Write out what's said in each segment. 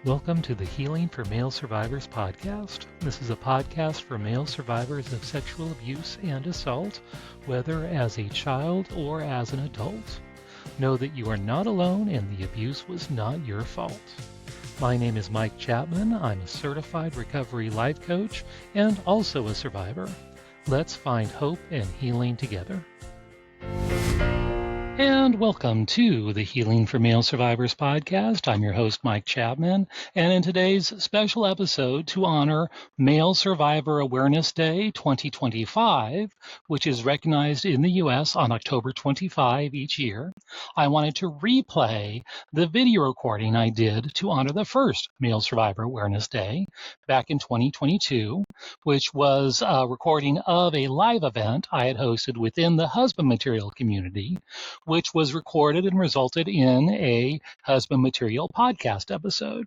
Welcome to the Healing for Male Survivors podcast. This is a podcast for male survivors of sexual abuse and assault, whether as a child or as an adult. Know that you are not alone and the abuse was not your fault. My name is Mike Chapman. I'm a certified recovery life coach and also a survivor. Let's find hope and healing together. And welcome to the Healing for Male Survivors podcast. I'm your host, Mike Chapman, and in today's special episode to honor Male Survivor Awareness Day 2025, which is recognized in the U.S. on October 25 each year, I wanted to replay the video recording I did to honor the first Male Survivor Awareness Day back in 2022, which was a recording of a live event I had hosted within the husband material community, which was recorded and resulted in a husband material podcast episode.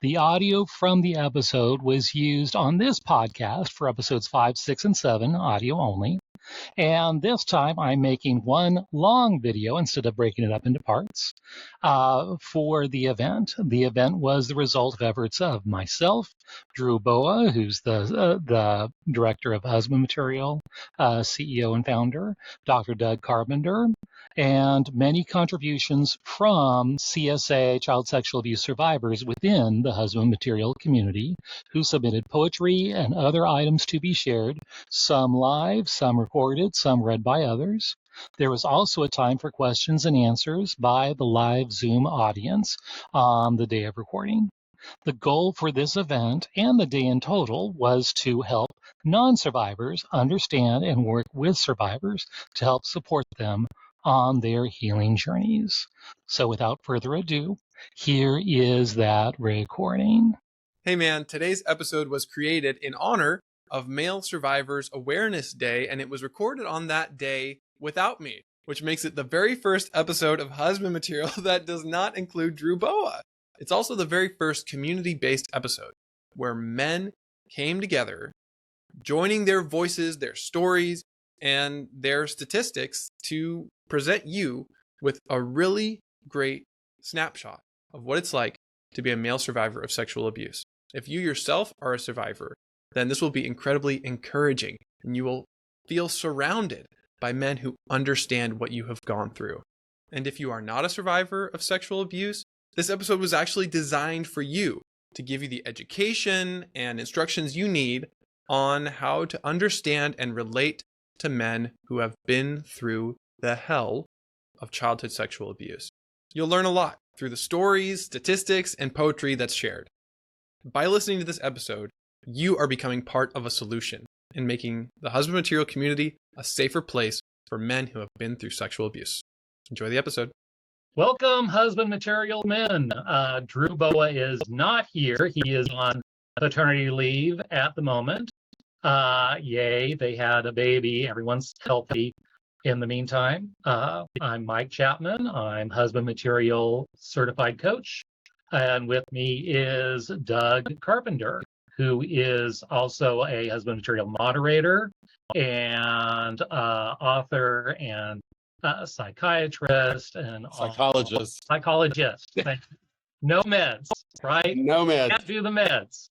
The audio from the episode was used on this podcast for episodes 5, 6, and 7, audio only. And this time I'm making one long video instead of breaking it up into parts for the event. The event was the result of efforts of myself, Drew Boa, who's the director of Husband Material, CEO and founder, Dr. Doug Carpenter, and many contributions from CSA, child sexual abuse survivors within the Husband Material community, who submitted poetry and other items to be shared, some live, some recorded, some read by others. There was also a time for questions and answers by the live Zoom audience on the day of recording. The goal for this event and the day in total was to help non-survivors understand and work with survivors to help support them on their healing journeys. So without further ado, here is that recording. Hey man, today's episode was created in honor of Male Survivors Awareness Day, and it was recorded on that day without me, which makes it the very first episode of Husband Material that does not include Drew Boa. It's also the very first community-based episode where men came together, joining their voices, their stories, and their statistics to present you with a really great snapshot of what it's like to be a male survivor of sexual abuse. If you yourself are a survivor, then this will be incredibly encouraging, and you will feel surrounded by men who understand what you have gone through. And if you are not a survivor of sexual abuse, this episode was actually designed for you to give you the education and instructions you need on how to understand and relate to men who have been through the hell of childhood sexual abuse. You'll learn a lot through the stories, statistics, and poetry that's shared. By listening to this episode, you are becoming part of a solution in making the Husband Material community a safer place for men who have been through sexual abuse. Enjoy the episode. Welcome, Husband Material men. Drew Boa is not here. He is on paternity leave at the moment. Yay, they had a baby. Everyone's healthy in the meantime. I'm Mike Chapman. I'm Husband Material certified coach. And with me is Doug Carpenter, who is also a Husband Material moderator and author and psychiatrist and psychologist. Psychologist. No meds, right? No meds. Can't do the meds.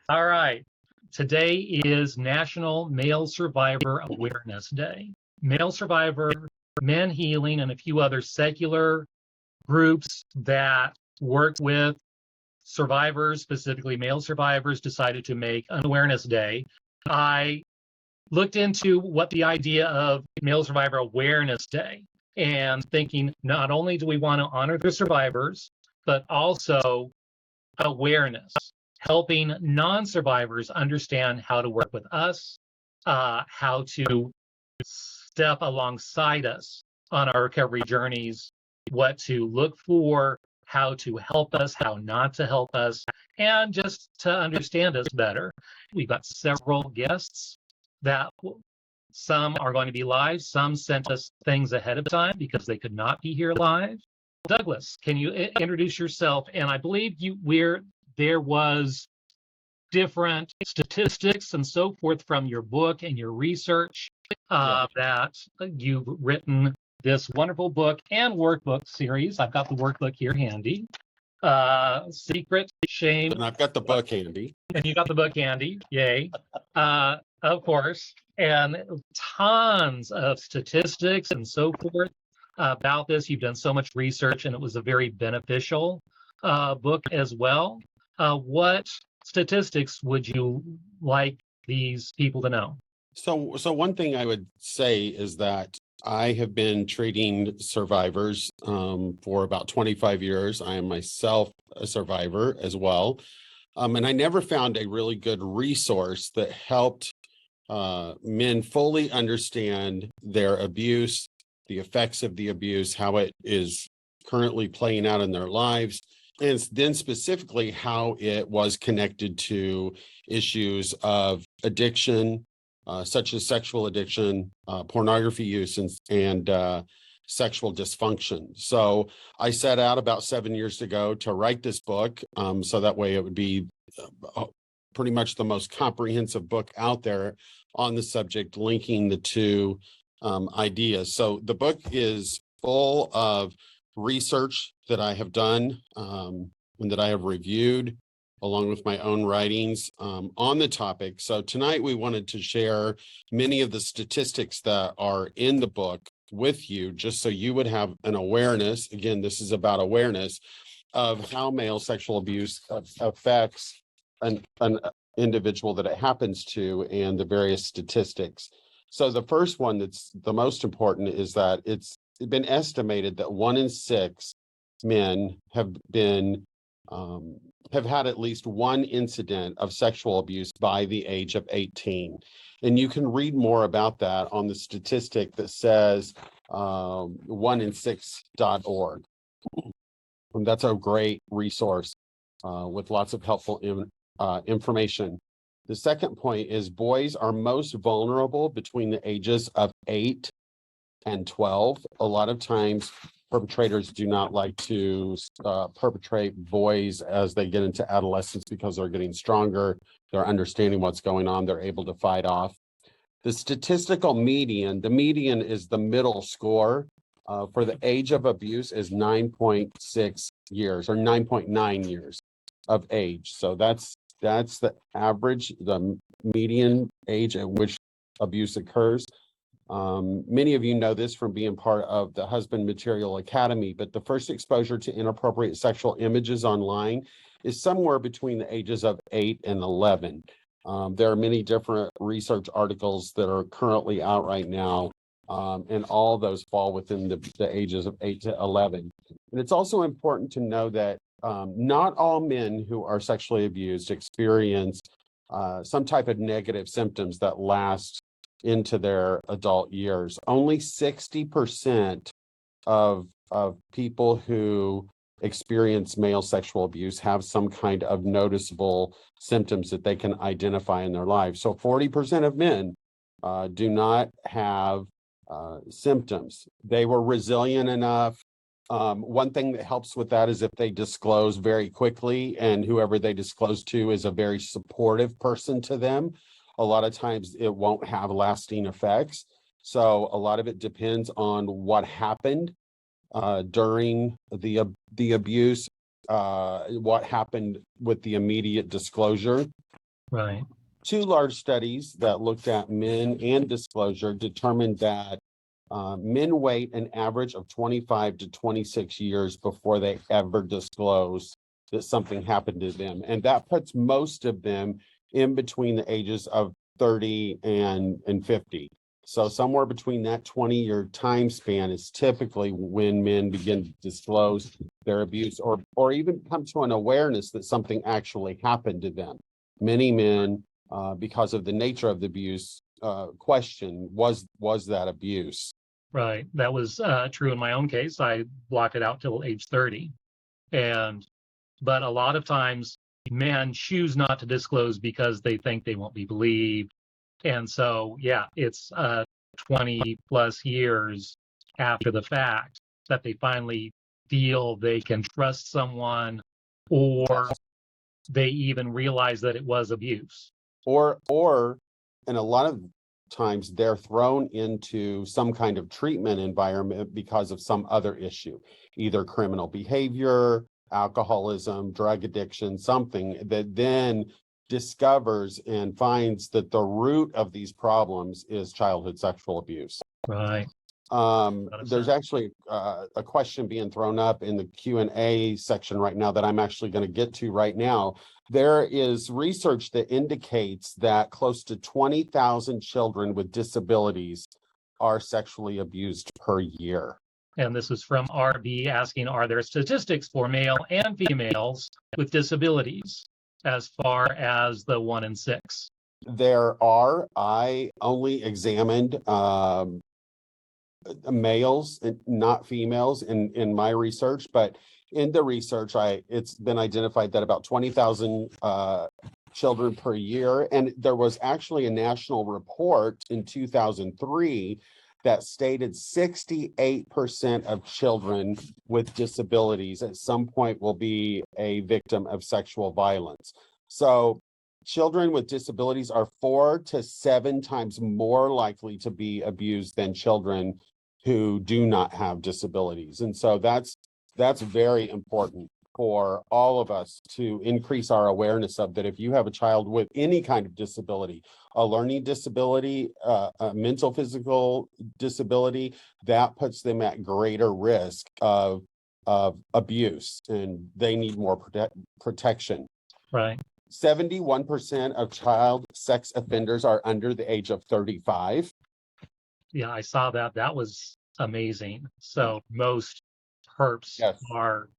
All right. Today is National Male Survivor Awareness Day. Male Survivor, Men Healing, and a few other secular groups that work with survivors, specifically male survivors, decided to make an awareness day. I looked into what the idea of Male Survivor Awareness Day and thinking not only do we want to honor the survivors, but also awareness, helping non-survivors understand how to work with us, how to step alongside us on our recovery journeys, what to look for, how to help us, how not to help us, and just to understand us better. We've got several guests that some are going to be live. Some sent us things ahead of time because they could not be here live. Douglas, can you introduce yourself? And I believe there was different statistics and so forth from your book and your research that you've written this wonderful book and workbook series. I've got the workbook here handy. Secret Shame. And I've got the book handy. And you got the book handy. Yay. Of course. And tons of statistics and so forth about this. You've done so much research, and it was a very beneficial book as well. What statistics would you like these people to know? So one thing I would say is that I have been treating survivors for about 25 years. I am myself a survivor as well. And I never found a really good resource that helped men fully understand their abuse, the effects of the abuse, how it is currently playing out in their lives, and then specifically how it was connected to issues of addiction, such as sexual addiction, pornography use, and sexual dysfunction. So I set out about 7 years ago to write this book, so that way it would be pretty much the most comprehensive book out there on the subject, linking the two ideas. So the book is full of research that I have done and that I have reviewed, along with my own writings on the topic. So tonight we wanted to share many of the statistics that are in the book with you, just so you would have an awareness. Again, this is about awareness of how male sexual abuse affects an individual that it happens to, and the various statistics. So the first one that's the most important is that it's been estimated that 1 in 6 men have had at least one incident of sexual abuse by the age of 18. And you can read more about that on the statistic that says 1in6.org. And that's a great resource with lots of helpful information. The second point is boys are most vulnerable between the ages of 8 and 12. A lot of times perpetrators do not like to perpetrate boys as they get into adolescence, because they're getting stronger, they're understanding what's going on, they're able to fight off. The statistical median, the median is the middle score for the age of abuse, is 9.6 years or 9.9 years of age. So that's the average, the median age at which abuse occurs. Many of you know this from being part of the Husband Material Academy, but the first exposure to inappropriate sexual images online is somewhere between the ages of 8 and 11. There are many different research articles that are currently out right now, and all those fall within the ages of 8 to 11. And it's also important to know that not all men who are sexually abused experience some type of negative symptoms that last into their adult years. Only 60% of people who experience male sexual abuse have some kind of noticeable symptoms that they can identify in their lives. So 40% of men do not have symptoms. They were resilient enough. One thing that helps with that is if they disclose very quickly, and whoever they disclose to is a very supportive person to them. A lot of times it won't have lasting effects. So a lot of it depends on what happened during the abuse, what happened with the immediate disclosure. Right. 2 large studies that looked at men and disclosure determined that men wait an average of 25 to 26 years before they ever disclose that something happened to them. And that puts most of them in between the ages of 30 and 50. So somewhere between that 20-year time span is typically when men begin to disclose their abuse, or even come to an awareness that something actually happened to them. Many men, because of the nature of the abuse, question, was that abuse? Right. That was true in my own case. I blocked it out till age 30. But a lot of times men choose not to disclose because they think they won't be believed. And so, yeah, it's 20 plus years after the fact that they finally feel they can trust someone, or they even realize that it was abuse. Or and a lot of times they're thrown into some kind of treatment environment because of some other issue, either criminal behavior, alcoholism, drug addiction, something that then discovers and finds that the root of these problems is childhood sexual abuse. Right. There's actually a question being thrown up in the Q&A section right now that I'm actually going to get to right now. There is research that indicates that close to 20,000 children with disabilities are sexually abused per year. And this is from RB asking, are there statistics for male and females with disabilities as far as the 1 in 6? There are. I only examined males and not females in my research, but in the research, it's been identified that about 20,000 children per year. And there was actually a national report in 2003 that stated 68% of children with disabilities at some point will be a victim of sexual violence. So children with disabilities are 4 to 7 times more likely to be abused than children who do not have disabilities. And so that's very important for all of us to increase our awareness of that. If you have a child with any kind of disability, a learning disability, a mental, physical disability, that puts them at greater risk of abuse, and they need more protection. Right. 71% of child sex offenders are under the age of 35. Yeah, I saw that. That was amazing. So most perps Yes. are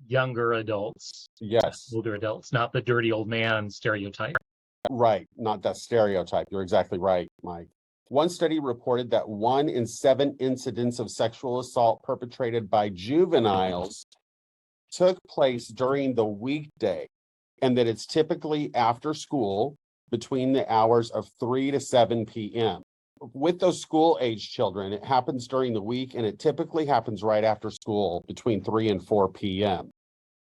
younger adults, Yes. older adults, not the dirty old man stereotype. Right, not that stereotype. You're exactly right, Mike. One study reported that 1 in 7 incidents of sexual assault perpetrated by juveniles took place during the weekday, and that it's typically after school between the hours of 3 to 7 p.m. With those school age children, it happens during the week, and it typically happens right after school between 3 and 4 p.m.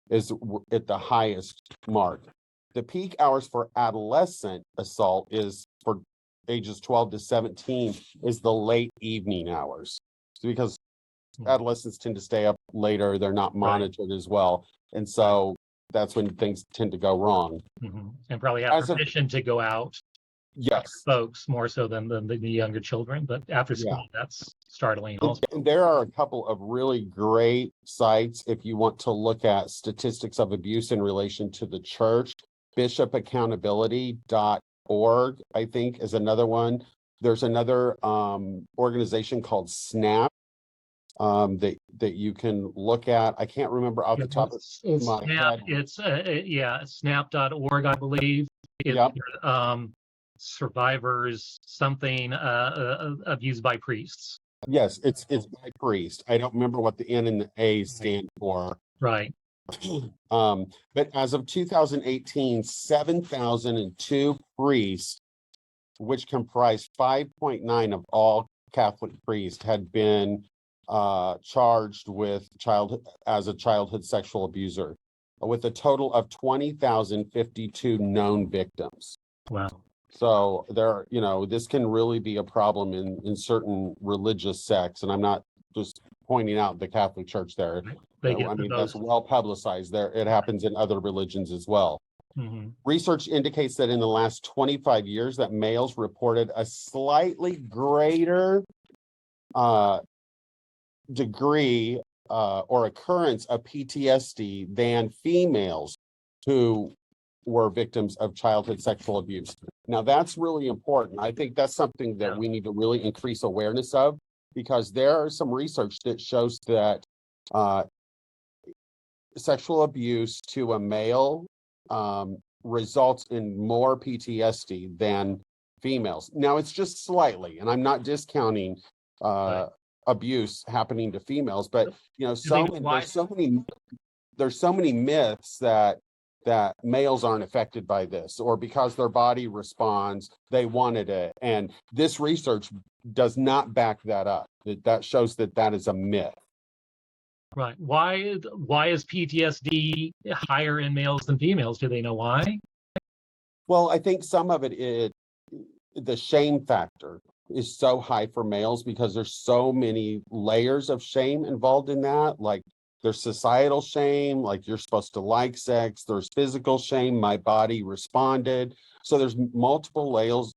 is at the highest mark. The peak hours for adolescent assault is for ages 12 to 17 is the late evening hours. So because adolescents tend to stay up later, they're not monitored as well. And so that's when things tend to go wrong. Mm-hmm. And probably have permission to go out. Yes. Folks more so than the younger children, but after school, that's startling also. There are a couple of really great sites if you want to look at statistics of abuse in relation to the church. Bishopaccountability.org, I think, is another one. There's another organization called SNAP that you can look at. I can't remember off the top of my head. It's snap.org, I believe. Survivors something abused by priests. Yes, it's by priest. I don't remember what the N and the A stand for. Right. But as of 2018, 7,002 priests, which comprised 5.9 of all Catholic priests, had been charged with as a childhood sexual abuser, with a total of 20,052 known victims. Wow. So this can really be a problem in certain religious sects, and I'm not just pointing out the Catholic Church there. That's well publicized. There, it happens in other religions as well. Mm-hmm. Research indicates that in the last 25 years, that males reported a slightly greater degree or occurrence of PTSD than females who were victims of childhood sexual abuse. Now, that's really important. I think that's something that we need to really increase awareness of, because there are some research that shows that sexual abuse to a male results in more PTSD than females. Now, it's just slightly, and I'm not discounting abuse happening to females, but there's so many myths that males aren't affected by this, or because their body responds, they wanted it. And this research does not back that up. That shows that is a myth. Right. Why is PTSD higher in males than females? Do they know why? Well, I think some of it is the shame factor is so high for males because there's so many layers of shame involved in that. Like There's societal shame, like you're supposed to like sex. There's physical shame, my body responded. So there's multiple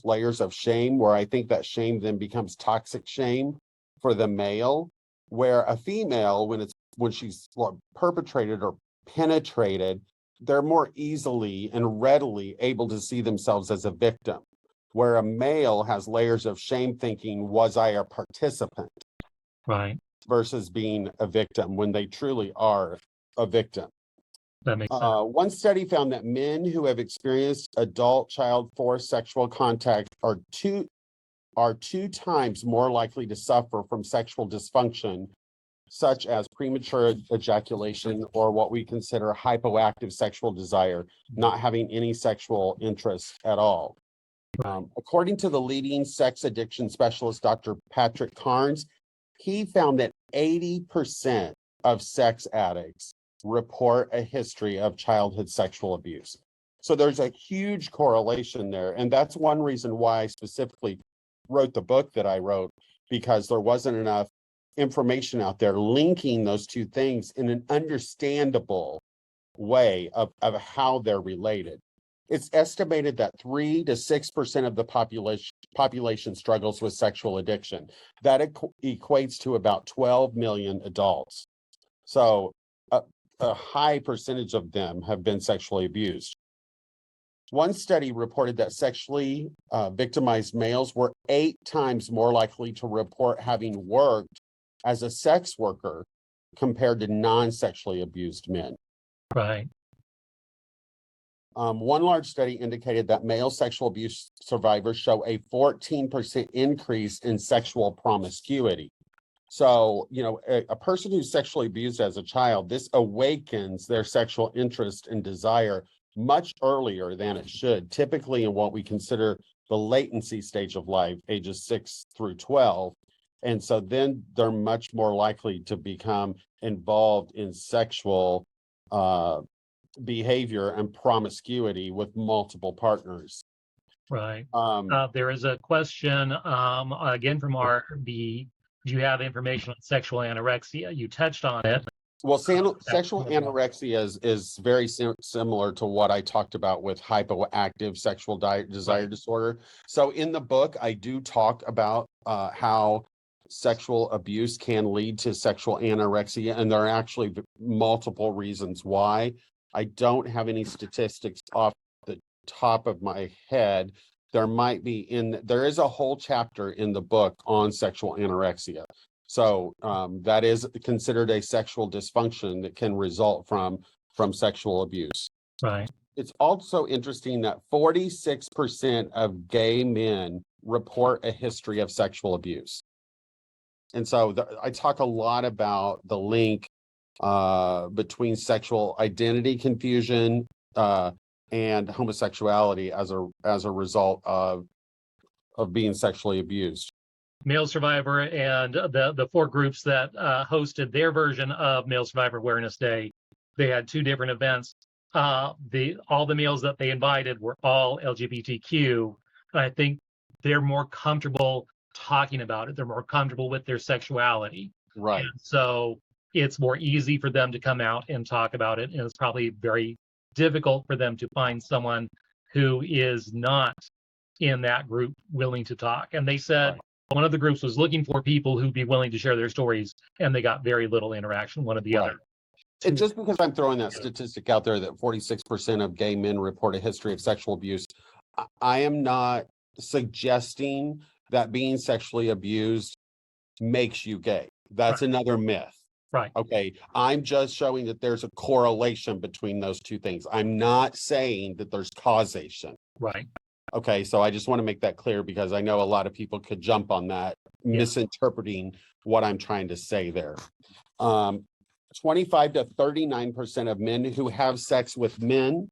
layers of shame, where I think that shame then becomes toxic shame for the male, where a female, when she's perpetrated or penetrated, they're more easily and readily able to see themselves as a victim, where a male has layers of shame, thinking, was I a participant? Right. Versus being a victim when they truly are a victim. That makes sense. One study found that men who have experienced adult child forced sexual contact are two times more likely to suffer from sexual dysfunction, such as premature ejaculation, or what we consider hypoactive sexual desire, not having any sexual interest at all. According to the leading sex addiction specialist, Dr. Patrick Carnes, he found that 80% of sex addicts report a history of childhood sexual abuse. So there's a huge correlation there. And that's one reason why I specifically wrote the book that I wrote, because there wasn't enough information out there linking those two things in an understandable way of how they're related. It's estimated that 3 to 6% of the population struggles with sexual addiction. That equates to about 12 million adults. So a high percentage of them have been sexually abused. One study reported that sexually victimized males were 8 times more likely to report having worked as a sex worker compared to non-sexually abused men. Right. One large study indicated that male sexual abuse survivors show a 14% increase in sexual promiscuity. So, a person who's sexually abused as a child, this awakens their sexual interest and desire much earlier than it should, typically in what we consider the latency stage of life, ages 6 through 12. And so then they're much more likely to become involved in sexual behavior and promiscuity with multiple partners. Right. There is a question again from RB. Do you have information on sexual anorexia? You touched on it. Well, sexual anorexia is very similar to what I talked about with hypoactive sexual desire disorder. So in the book, I do talk about how sexual abuse can lead to sexual anorexia, and there are actually multiple reasons why. I don't have any statistics off the top of my head. There is a whole chapter in the book on sexual anorexia. So that is considered a sexual dysfunction that can result from sexual abuse. Right. It's also interesting that 46% of gay men report a history of sexual abuse. And so I talk a lot about the link between sexual identity confusion and homosexuality as a result of being sexually abused. Male Survivor and the 4 groups that hosted their version of Male Survivor Awareness Day, they had 2 different events. All the males that they invited were all LGBTQ, and I think they're more comfortable talking about it. They're more comfortable with their sexuality. Right. And so it's more easy for them to come out and talk about it, and it's probably very difficult for them to find someone who is not in that group willing to talk. And they said one of the groups was looking for people who'd be willing to share their stories, and they got very little interaction, one or the other. And just because I'm throwing that statistic out there that 46% of gay men report a history of sexual abuse, I am not suggesting that being sexually abused makes you gay. That's another myth. Right. Okay. I'm just showing that there's a correlation between those two things. I'm not saying that there's causation. Right. Okay. So I just want to make that clear, because I know a lot of people could jump on that, misinterpreting what I'm trying to say there. 25 to 39% of men who have sex with men,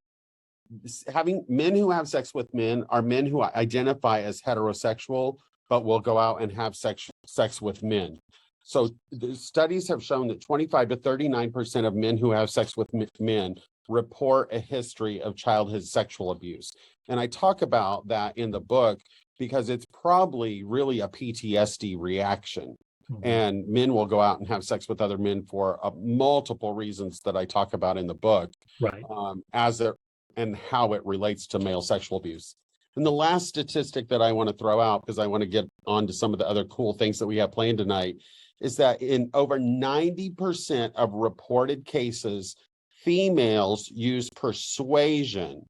men who have sex with men are men who identify as heterosexual, but will go out and have sex with men. So the studies have shown that 25 to 39% of men who have sex with men report a history of childhood sexual abuse. And I talk about that in the book because it's probably really a PTSD reaction. And men will go out and have sex with other men for multiple reasons that I talk about in the book, Right. And how it relates to male sexual abuse. And the last statistic that I want to throw out, because I want to get on to some of the other cool things that we have planned tonight, is that in over 90% of reported cases, females use persuasion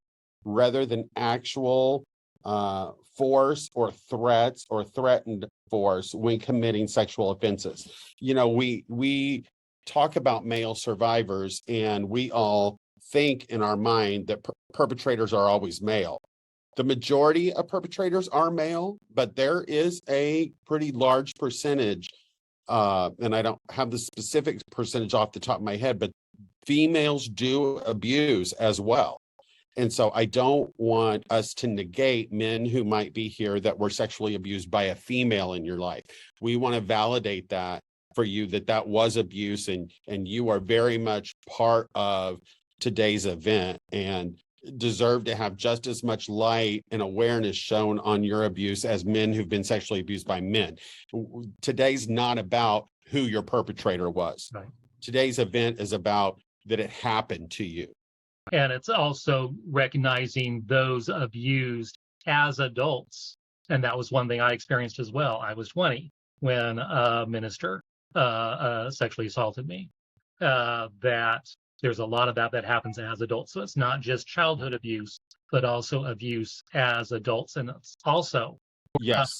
rather than actual force or threats or threatened force when committing sexual offenses. We talk about male survivors, and we all think in our mind that perpetrators are always male. The majority of perpetrators are male, but there is a pretty large percentage, and I don't have the specific percentage off the top of my head, but females do abuse as well. And so I don't want us to negate men who might be here that were sexually abused by a female in your life. We want to validate that for you, that was abuse, and you are very much part of today's event and deserve to have just as much light and awareness shown on your abuse as men who've been sexually abused by men. Today's not about who your perpetrator was. Right. Today's event is about that it happened to you. And it's also recognizing those abused as adults. And that was one thing I experienced as well. I was 20 when a minister sexually assaulted me. That there's a lot of that happens as adults. So it's not just childhood abuse, but also abuse as adults. And it's also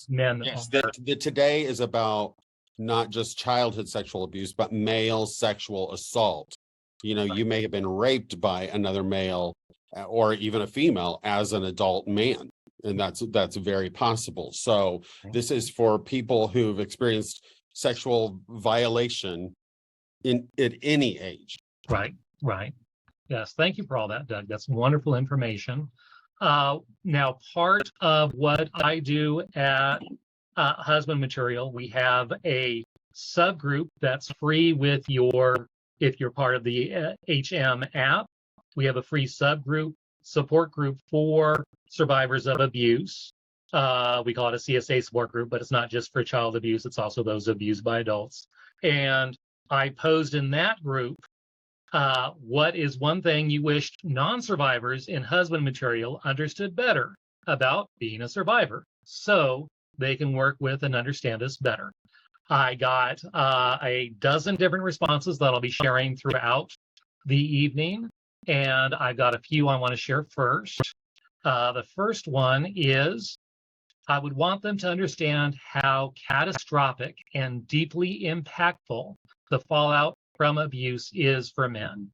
men. Yes, the today is about not just childhood sexual abuse, but male sexual assault. You may have been raped by another male or even a female as an adult man, and that's very possible. So this is for people who've experienced sexual violation at any age. Right. Yes, thank you for all that, Doug. That's wonderful information. Now, part of what I do at Husband Material, we have a subgroup that's free if you're part of the HM app. We have a free subgroup, support group for survivors of abuse. We call it a CSA support group, but it's not just for child abuse. It's also those abused by adults. And I posed in that group, what is one thing you wished non-survivors in Husband Material understood better about being a survivor, so they can work with and understand us better. I got a dozen different responses that I'll be sharing throughout the evening, and I've got a few I want to share first. The first one is, I would want them to understand how catastrophic and deeply impactful the fallout from abuse is for men.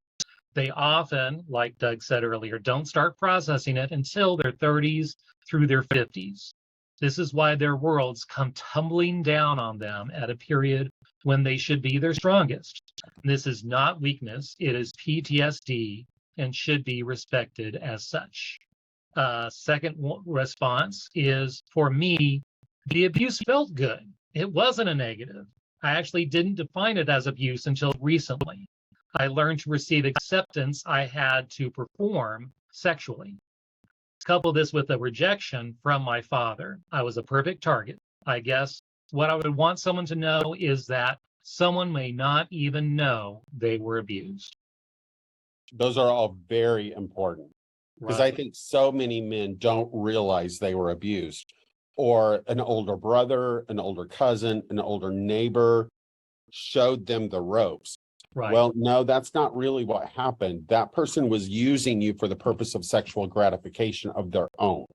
They often, like Doug said earlier, don't start processing it until their 30s through their 50s. This is why their worlds come tumbling down on them at a period when they should be their strongest. This is not weakness, it is PTSD and should be respected as such. Second response is, for me, the abuse felt good. It wasn't a negative. I actually didn't define it as abuse until recently. I learned to receive acceptance I had to perform sexually. Couple this with a rejection from my father. I was a perfect target. I guess what I would want someone to know is that someone may not even know they were abused. Those are all very important, because I think so many men don't realize they were abused, or an older brother, an older cousin, an older neighbor showed them the ropes. Right. Well, no, that's not really what happened. That person was using you for the purpose of sexual gratification of their own.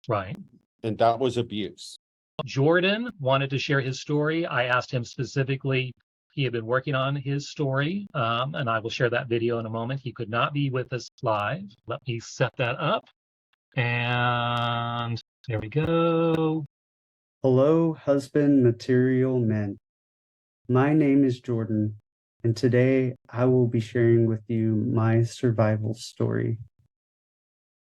Right. And that was abuse. Jordan wanted to share his story. I asked him specifically. He had been working on his story, and I will share that video in a moment. He could not be with us live. Let me set that up. And there we go. Hello, Husband Material Men. My name is Jordan, and today I will be sharing with you my survival story.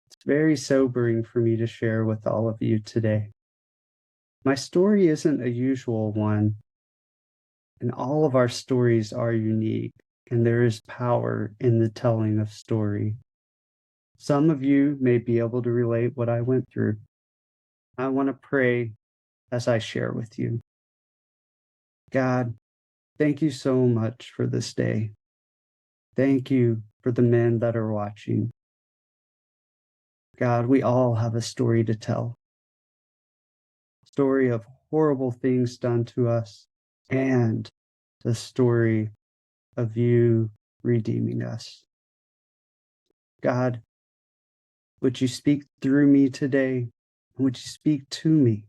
It's very sobering for me to share with all of you today. My story isn't a usual one, and all of our stories are unique, and there is power in the telling of story. Some of you may be able to relate what I went through. I want to pray as I share with you. God, thank you so much for this day. Thank you for the men that are watching. God, we all have a story to tell. Story of horrible things done to us and the story of you redeeming us. God, would you speak through me today? Would you speak to me?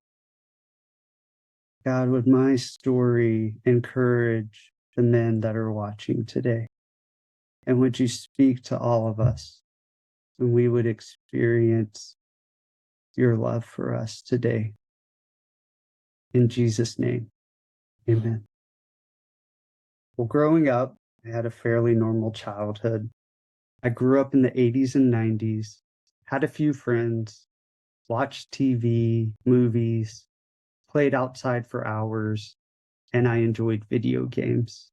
God, would my story encourage the men that are watching today? And would you speak to all of us and we would experience your love for us today? In Jesus' name, amen. Well, growing up, I had a fairly normal childhood. I grew up in the 80s and 90s, had a few friends, watched TV, movies, played outside for hours, and I enjoyed video games.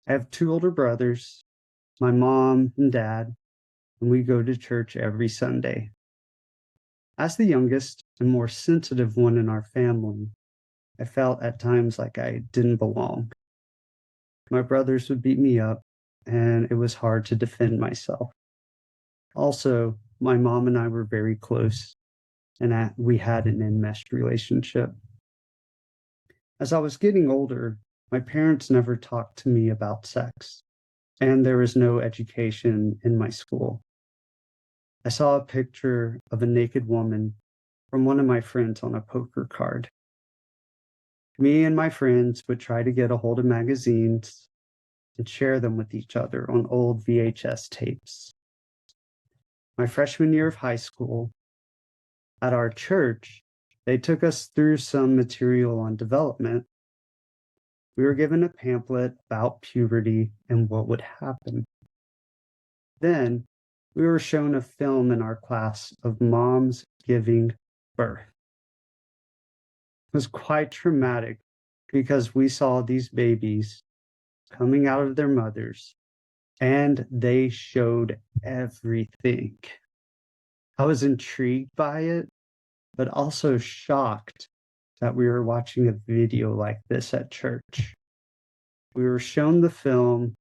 I have two older brothers, my mom and dad, and we go to church every Sunday. As the youngest and more sensitive one in our family, I felt at times like I didn't belong. My brothers would beat me up, and it was hard to defend myself. Also, my mom and I were very close, and we had an enmeshed relationship. As I was getting older, my parents never talked to me about sex, and there was no education in my school. I saw a picture of a naked woman from one of my friends on a poker card. Me and my friends would try to get a hold of magazines and share them with each other on old VHS tapes. My freshman year of high school, at our church, they took us through some material on development. We were given a pamphlet about puberty and what would happen. Then we were shown a film in our class of moms giving birth. It was quite traumatic because we saw these babies coming out of their mothers and they showed everything. I was intrigued by it, but also shocked that we were watching a video like this at church. We were shown the film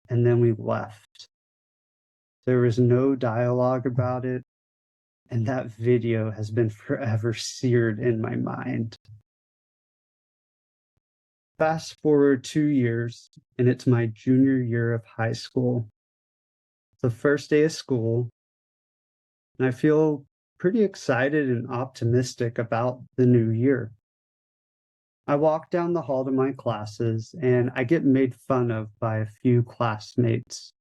and then we left. There was no dialogue about it, and that video has been forever seared in my mind. Fast forward 2 years, and it's my junior year of high school. The first day of school, and I feel pretty excited and optimistic about the new year. I walk down the hall to my classes, and I get made fun of by a few classmates,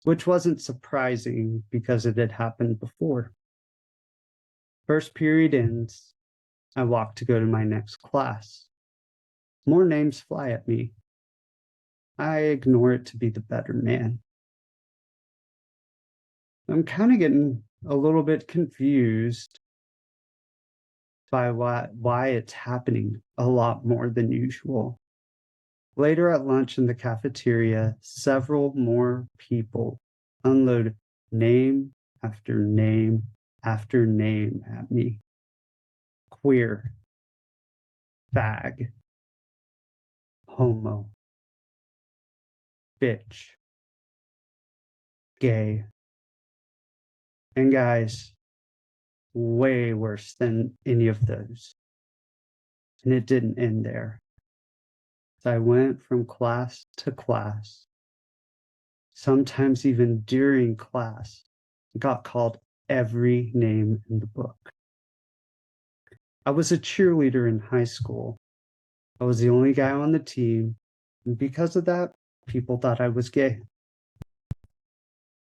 which wasn't surprising because it had happened before. First period ends, I walk to go to my next class. More names fly at me. I ignore it to be the better man. I'm kind of getting a little bit confused by why it's happening a lot more than usual. Later at lunch in the cafeteria, several more people unload name after name after name at me. Queer, fag, homo, bitch, gay. And guys, way worse than any of those. And it didn't end there. So I went from class to class, sometimes even during class, got called every name in the book. I was a cheerleader in high school. I was the only guy on the team, and because of that, people thought I was gay.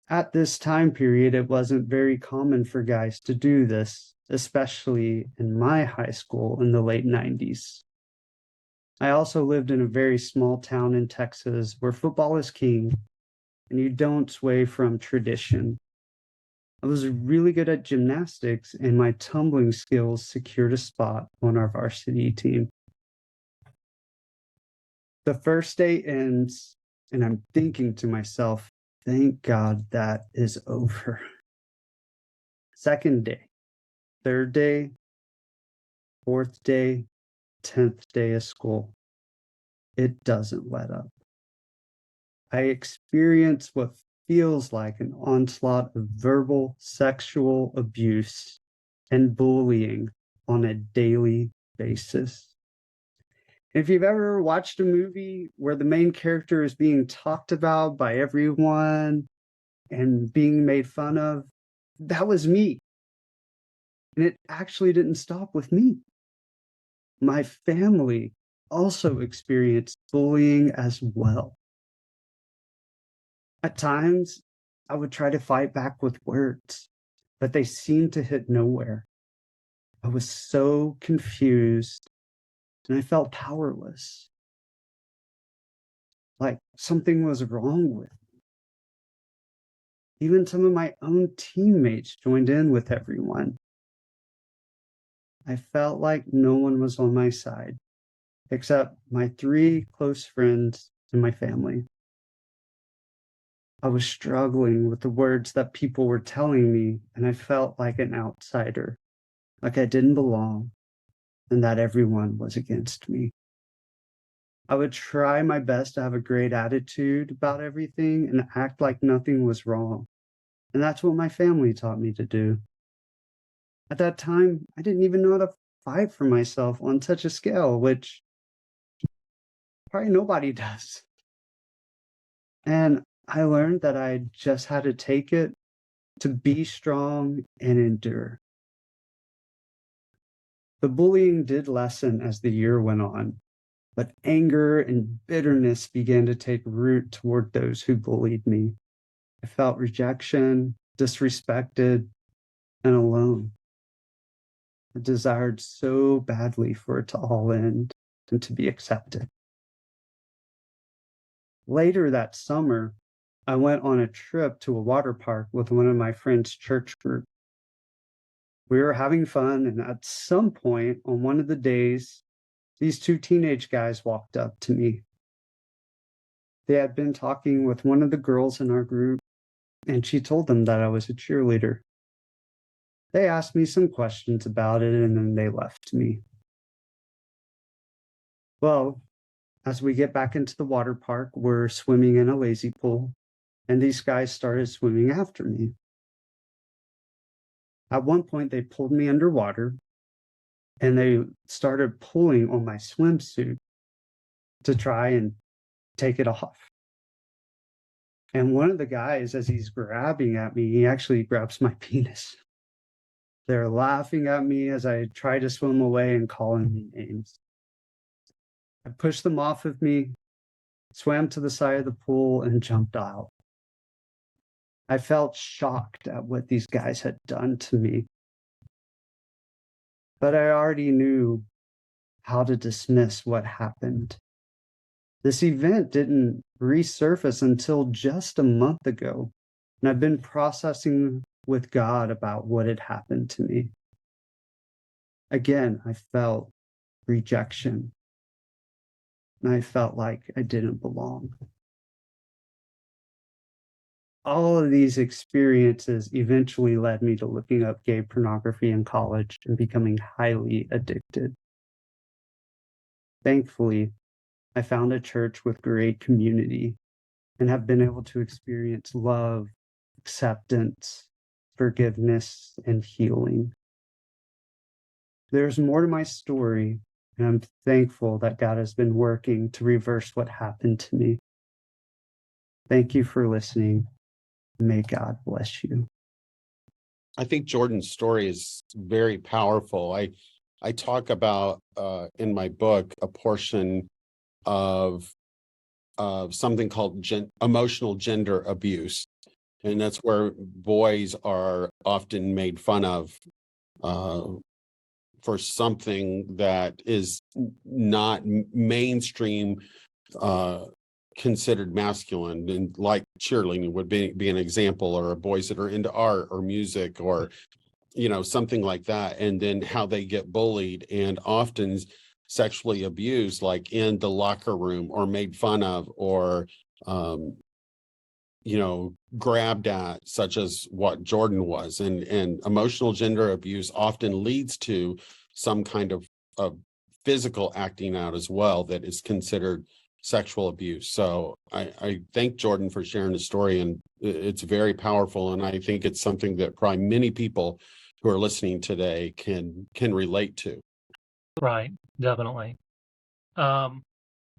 At this time period, it wasn't very common for guys to do this, especially in my high school in the late 90s. I also lived in a very small town in Texas where football is king and you don't sway from tradition. I was really good at gymnastics and my tumbling skills secured a spot on our varsity team. The first day ends and I'm thinking to myself, thank God that is over. Second day, third day, fourth day, 10th day of school. it doesn't let up. I experience what feels like an onslaught of verbal sexual abuse and bullying on a daily basis. If you've ever watched a movie where the main character is being talked about by everyone and being made fun of, that was me. And it actually didn't stop with me. My family also experienced bullying as well. At times, I would try to fight back with words, but they seemed to hit nowhere. I was so confused and I felt powerless, like something was wrong with me. Even some of my own teammates joined in with everyone. I felt like no one was on my side, except my 3 close friends and my family. I was struggling with the words that people were telling me, and I felt like an outsider, like I didn't belong, and that everyone was against me. I would try my best to have a great attitude about everything and act like nothing was wrong. And that's what my family taught me to do. At that time, I didn't even know how to fight for myself on such a scale, which probably nobody does. And I learned that I just had to take it, to be strong and endure. The bullying did lessen as the year went on, but anger and bitterness began to take root toward those who bullied me. I felt rejection, disrespected, and alone. I desired so badly for it to all end and to be accepted. Later that summer, I went on a trip to a water park with one of my friend's church group. We were having fun, and at some point on one of the days, these 2 teenage guys walked up to me. They had been talking with one of the girls in our group, and she told them that I was a cheerleader. They asked me some questions about it, and then they left me. Well, as we get back into the water park, we're swimming in a lazy pool, and these guys started swimming after me. At one point, they pulled me underwater, and they started pulling on my swimsuit to try and take it off. And one of the guys, as he's grabbing at me, he actually grabs my penis. They're laughing at me as I try to swim away and calling me names. I pushed them off of me, swam to the side of the pool, and jumped out. I felt shocked at what these guys had done to me. But I already knew how to dismiss what happened. This event didn't resurface until just a month ago, and I've been processing with God about what had happened to me. Again, I felt rejection, and I felt like I didn't belong. All of these experiences eventually led me to looking up gay pornography in college and becoming highly addicted. Thankfully, I found a church with great community and have been able to experience love, acceptance, forgiveness, and healing. There's more to my story, and I'm thankful that God has been working to reverse what happened to me. Thank you for listening. May God bless you. I think Jordan's story is very powerful. I talk about in my book a portion of something called emotional gender abuse, and that's where boys are often made fun of for something that is not mainstream considered masculine, and like cheerleading would be an example, or boys that are into art or music or something like that, and then how they get bullied and often sexually abused, like in the locker room, or made fun of, or grabbed at, such as what Jordan was. And emotional gender abuse often leads to some kind of physical acting out as well that is considered sexual abuse. So I thank Jordan for sharing his story, and it's very powerful. And I think it's something that probably many people who are listening today can relate to. Right, definitely.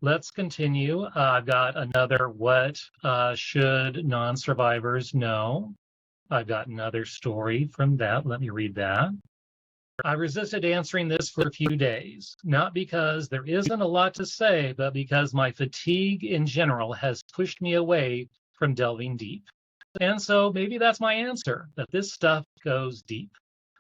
Let's continue. I've got another what should non-survivors know? I've got another story from that. Let me read that. I resisted answering this for a few days, not because there isn't a lot to say, but because my fatigue in general has pushed me away from delving deep. And so maybe that's my answer, that this stuff goes deep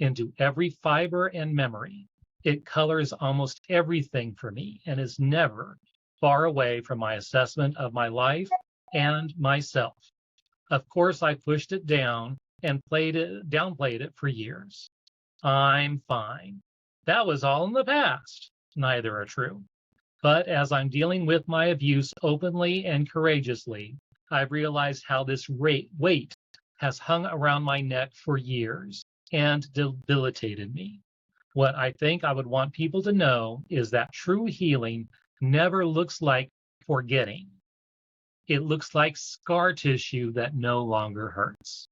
into every fiber and memory. It colors almost everything for me and is never far away from my assessment of my life and myself. Of course, I pushed it down and downplayed it for years. I'm fine. That was all in the past. Neither are true. But as I'm dealing with my abuse openly and courageously, I've realized how this weight has hung around my neck for years and debilitated me. What I think I would want people to know is that true healing never looks like forgetting. It looks like scar tissue that no longer hurts.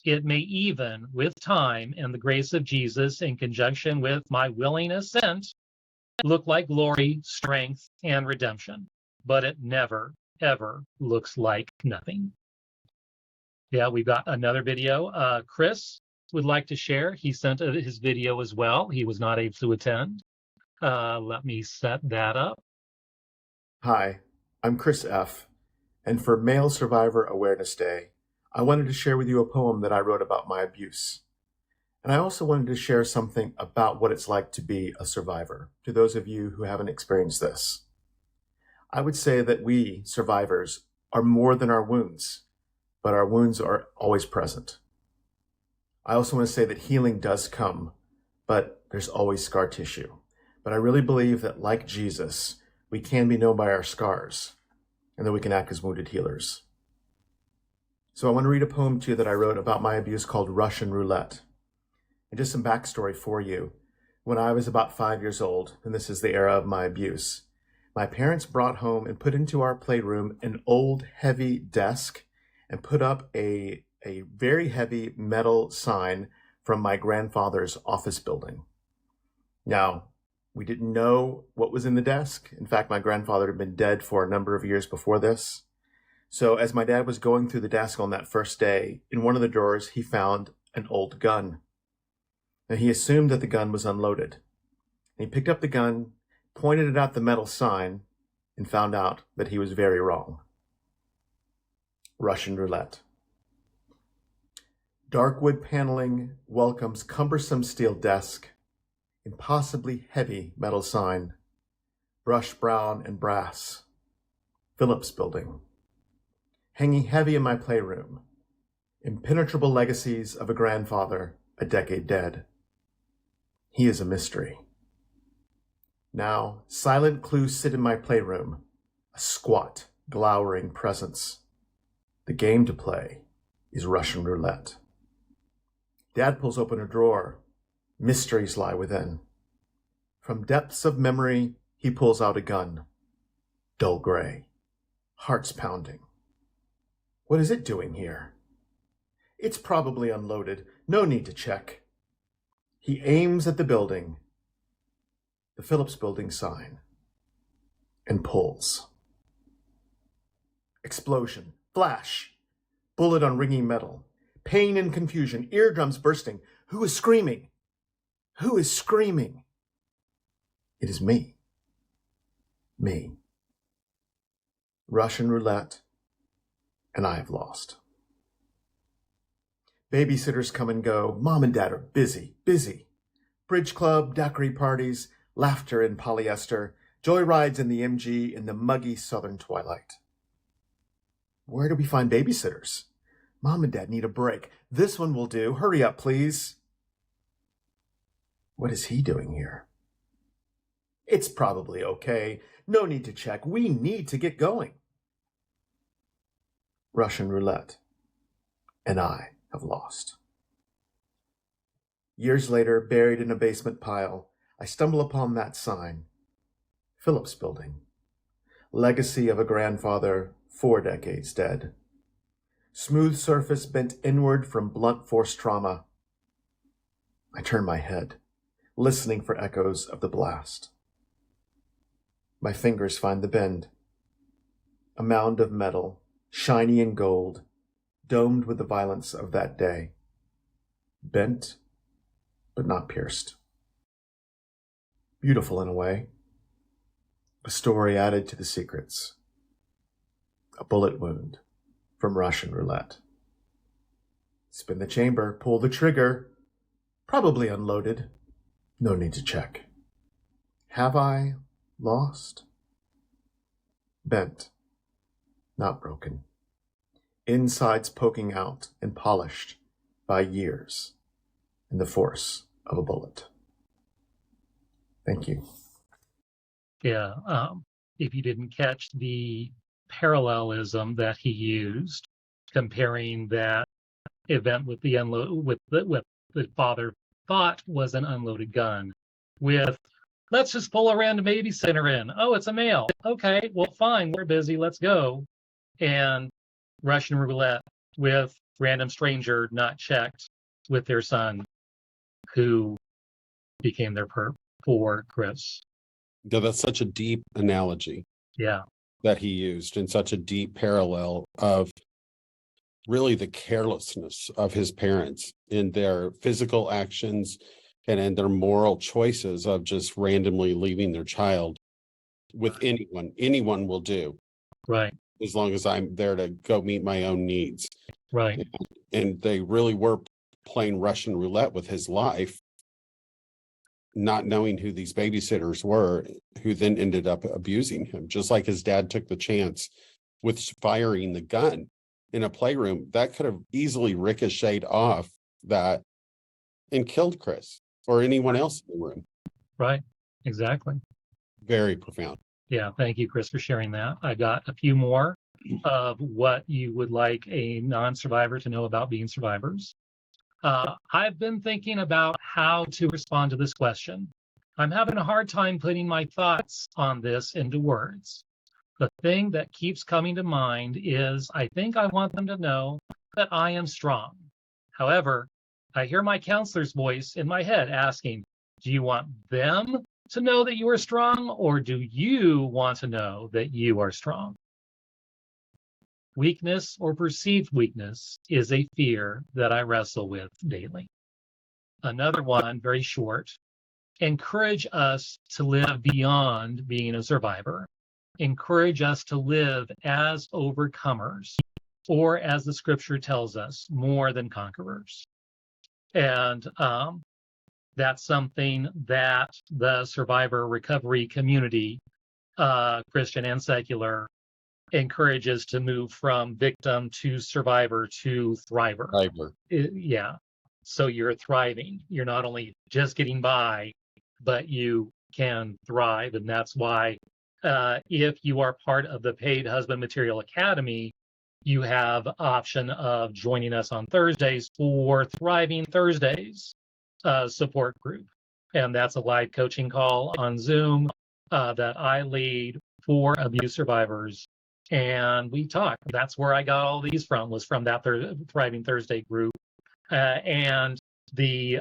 It may even, with time and the grace of Jesus in conjunction with my willing assent, look like glory, strength, and redemption. But it never, ever looks like nothing. Yeah, we've got another video. Chris would like to share. He sent his video as well. He was not able to attend. Let me set that up. Hi, I'm Chris F., and for Male Survivor Awareness Day, I wanted to share with you a poem that I wrote about my abuse. And I also wanted to share something about what it's like to be a survivor, to those of you who haven't experienced this. I would say that we, survivors, are more than our wounds, but our wounds are always present. I also want to say that healing does come, but there's always scar tissue. But I really believe that, like Jesus, we can be known by our scars, and that we can act as wounded healers. So I want to read a poem to you that I wrote about my abuse called Russian Roulette. And just some backstory for you. When I was about 5 years old, and this is the era of my abuse, my parents brought home and put into our playroom an old heavy desk and put up a very heavy metal sign from my grandfather's office building. Now, we didn't know what was in the desk. In fact, my grandfather had been dead for a number of years before this. So as my dad was going through the desk on that first day, in one of the drawers, he found an old gun. Now, he assumed that the gun was unloaded. And he picked up the gun, pointed it at the metal sign, and found out that he was very wrong. Russian Roulette. Dark wood paneling welcomes cumbersome steel desk, impossibly heavy metal sign, brush brown and brass, Phillips Building. Hanging heavy in my playroom, impenetrable legacies of a grandfather a decade dead. He is a mystery. Now, silent clues sit in my playroom, a squat, glowering presence. The game to play is Russian roulette. Dad pulls open a drawer. Mysteries lie within. From depths of memory, he pulls out a gun. Dull gray, hearts pounding. What is it doing here? It's probably unloaded. No need to check. He aims at the building, the Phillips Building sign, and pulls. Explosion, flash, bullet on ringing metal, pain and confusion, eardrums bursting. Who is screaming? Who is screaming? It is me. Me. Russian roulette, and I have lost. Babysitters come and go. Mom and Dad are busy, busy. Bridge club, daiquiri parties, laughter in polyester, joyrides in the MG in the muggy southern twilight. Where do we find babysitters? Mom and Dad need a break. This one will do. Hurry up, please. What is he doing here? It's probably okay. No need to check. We need to get going. Russian roulette, and I have lost. Years later, buried in a basement pile, I stumble upon that sign, Phillips Building. legacy of a grandfather 4 decades dead. Smooth surface bent inward from blunt force trauma. I turn my head, listening for echoes of the blast. My fingers find the bend. A mound of metal, shiny and gold, domed with the violence of that day. Bent, but not pierced. Beautiful in a way. A story added to the secrets. A bullet wound from Russian roulette. Spin the chamber, pull the trigger. Probably unloaded. No need to check. Have I lost? Bent, not broken. Insides poking out and polished by years and the force of a bullet. Thank you. Yeah. If you didn't catch the parallelism that he used, comparing that event with the what the father thought was an unloaded gun with, let's just pull a random babysitter in. Oh, it's a male. Okay, well, fine. We're busy. Let's go. And Russian roulette with random stranger not checked with their son, who became their perp for Chris. Yeah, that's such a deep analogy. Yeah. That he used, and such a deep parallel of really the carelessness of his parents in their physical actions and in their moral choices of just randomly leaving their child with anyone. Anyone will do. Right. As long as I'm there to go meet my own needs. Right. And they really were playing Russian roulette with his life, not knowing who these babysitters were, who then ended up abusing him, just like his dad took the chance with firing the gun in a playroom. That could have easily ricocheted off that and killed Chris or anyone else in the room. Right. Exactly. Very profound. Yeah. Thank you, Chris, for sharing that. I got a few more of what you would like a non-survivor to know about being survivors. I've been thinking about how to respond to this question. I'm having a hard time putting my thoughts on this into words. The thing that keeps coming to mind is I think I want them to know that I am strong. However, I hear my counselor's voice in my head asking, do you want them to know that you are strong, or do you want to know that you are strong? Weakness or perceived weakness is a fear that I wrestle with daily. Another one, very short, encourage us to live beyond being a survivor. Encourage us to live as overcomers, or as the scripture tells us, more than conquerors. And that's something that the survivor recovery community, Christian and secular, encourages to move from victim to survivor to thriver. Yeah. So you're thriving. You're not only just getting by, but you can thrive. And that's why if you are part of the Paid Husband Material Academy, you have option of joining us on Thursdays for Thriving Thursdays support group. And that's a live coaching call on Zoom that I lead for abuse survivors. And we talk. That's where I got all these from, was from that Thriving Thursday group and the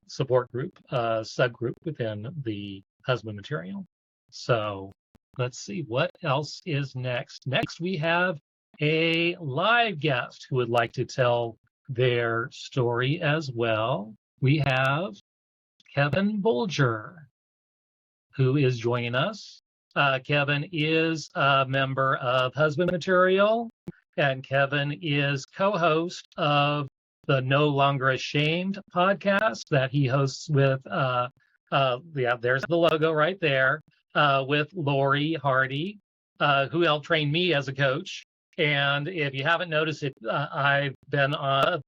support group, subgroup within the husband material. So let's see what else is next. Next, we have a live guest who would like to tell their story as well. We have Kevin Bolger, who is joining us. Kevin is a member of Husband Material, and Kevin is co-host of the No Longer Ashamed podcast that he hosts with, there's the logo right there, with Lori Hardy, who helped train me as a coach. And if you haven't noticed it, I've been a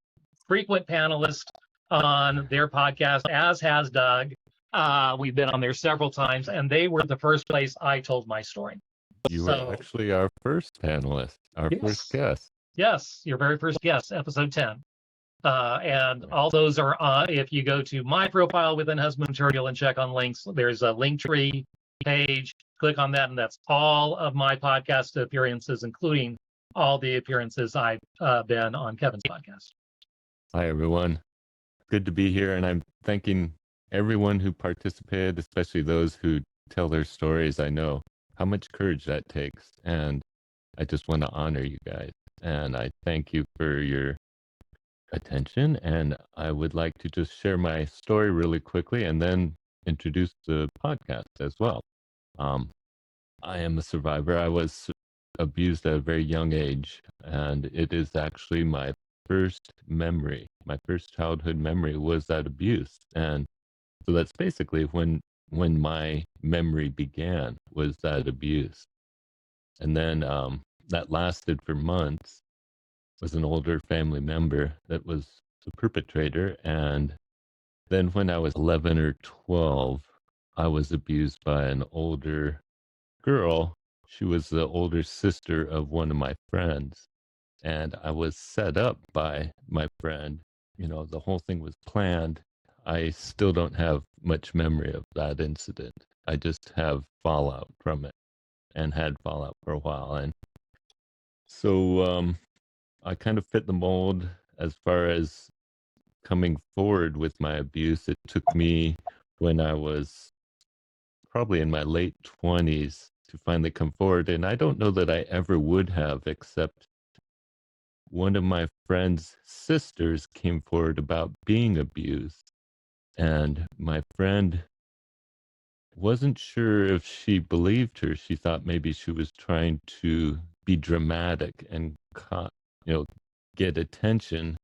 frequent panelist on their podcast, as has Doug. We've been on there several times, and they were the first place I told my story. You were actually our first panelist, our first guest. Yes, your very first guest, episode 10. And all those are, if you go to my profile within Husband Material and check on links, there's a link tree page. Click on that, and that's all of my podcast appearances, including all the appearances I've been on Kevin's podcast. Hi, everyone. Good to be here, and I'm thanking everyone who participated, especially those who tell their stories. I know how much courage that takes, and I just want to honor you guys. And I thank you for your attention, and I would like to just share my story really quickly and then introduce the podcast as well. I am a survivor. I was abused at a very young age, and it is actually my first memory. My first childhood memory was that abuse, and so that's basically when my memory began, was that abuse. And then that lasted for months. Was an older family member that was the perpetrator, and then when I was 11 or 12, I was abused by an older girl. She was the older sister of one of my friends, and I was set up by my friend. You know, the whole thing was planned. I still don't have much memory of that incident. I just have fallout from it, and had fallout for a while. And so I kind of fit the mold as far as coming forward with my abuse. It took me, when I was probably in my late 20s, to finally come forward. And I don't know that I ever would have, except one of my friend's sisters came forward about being abused. And my friend wasn't sure if she believed her. She thought maybe she was trying to be dramatic and, get attention.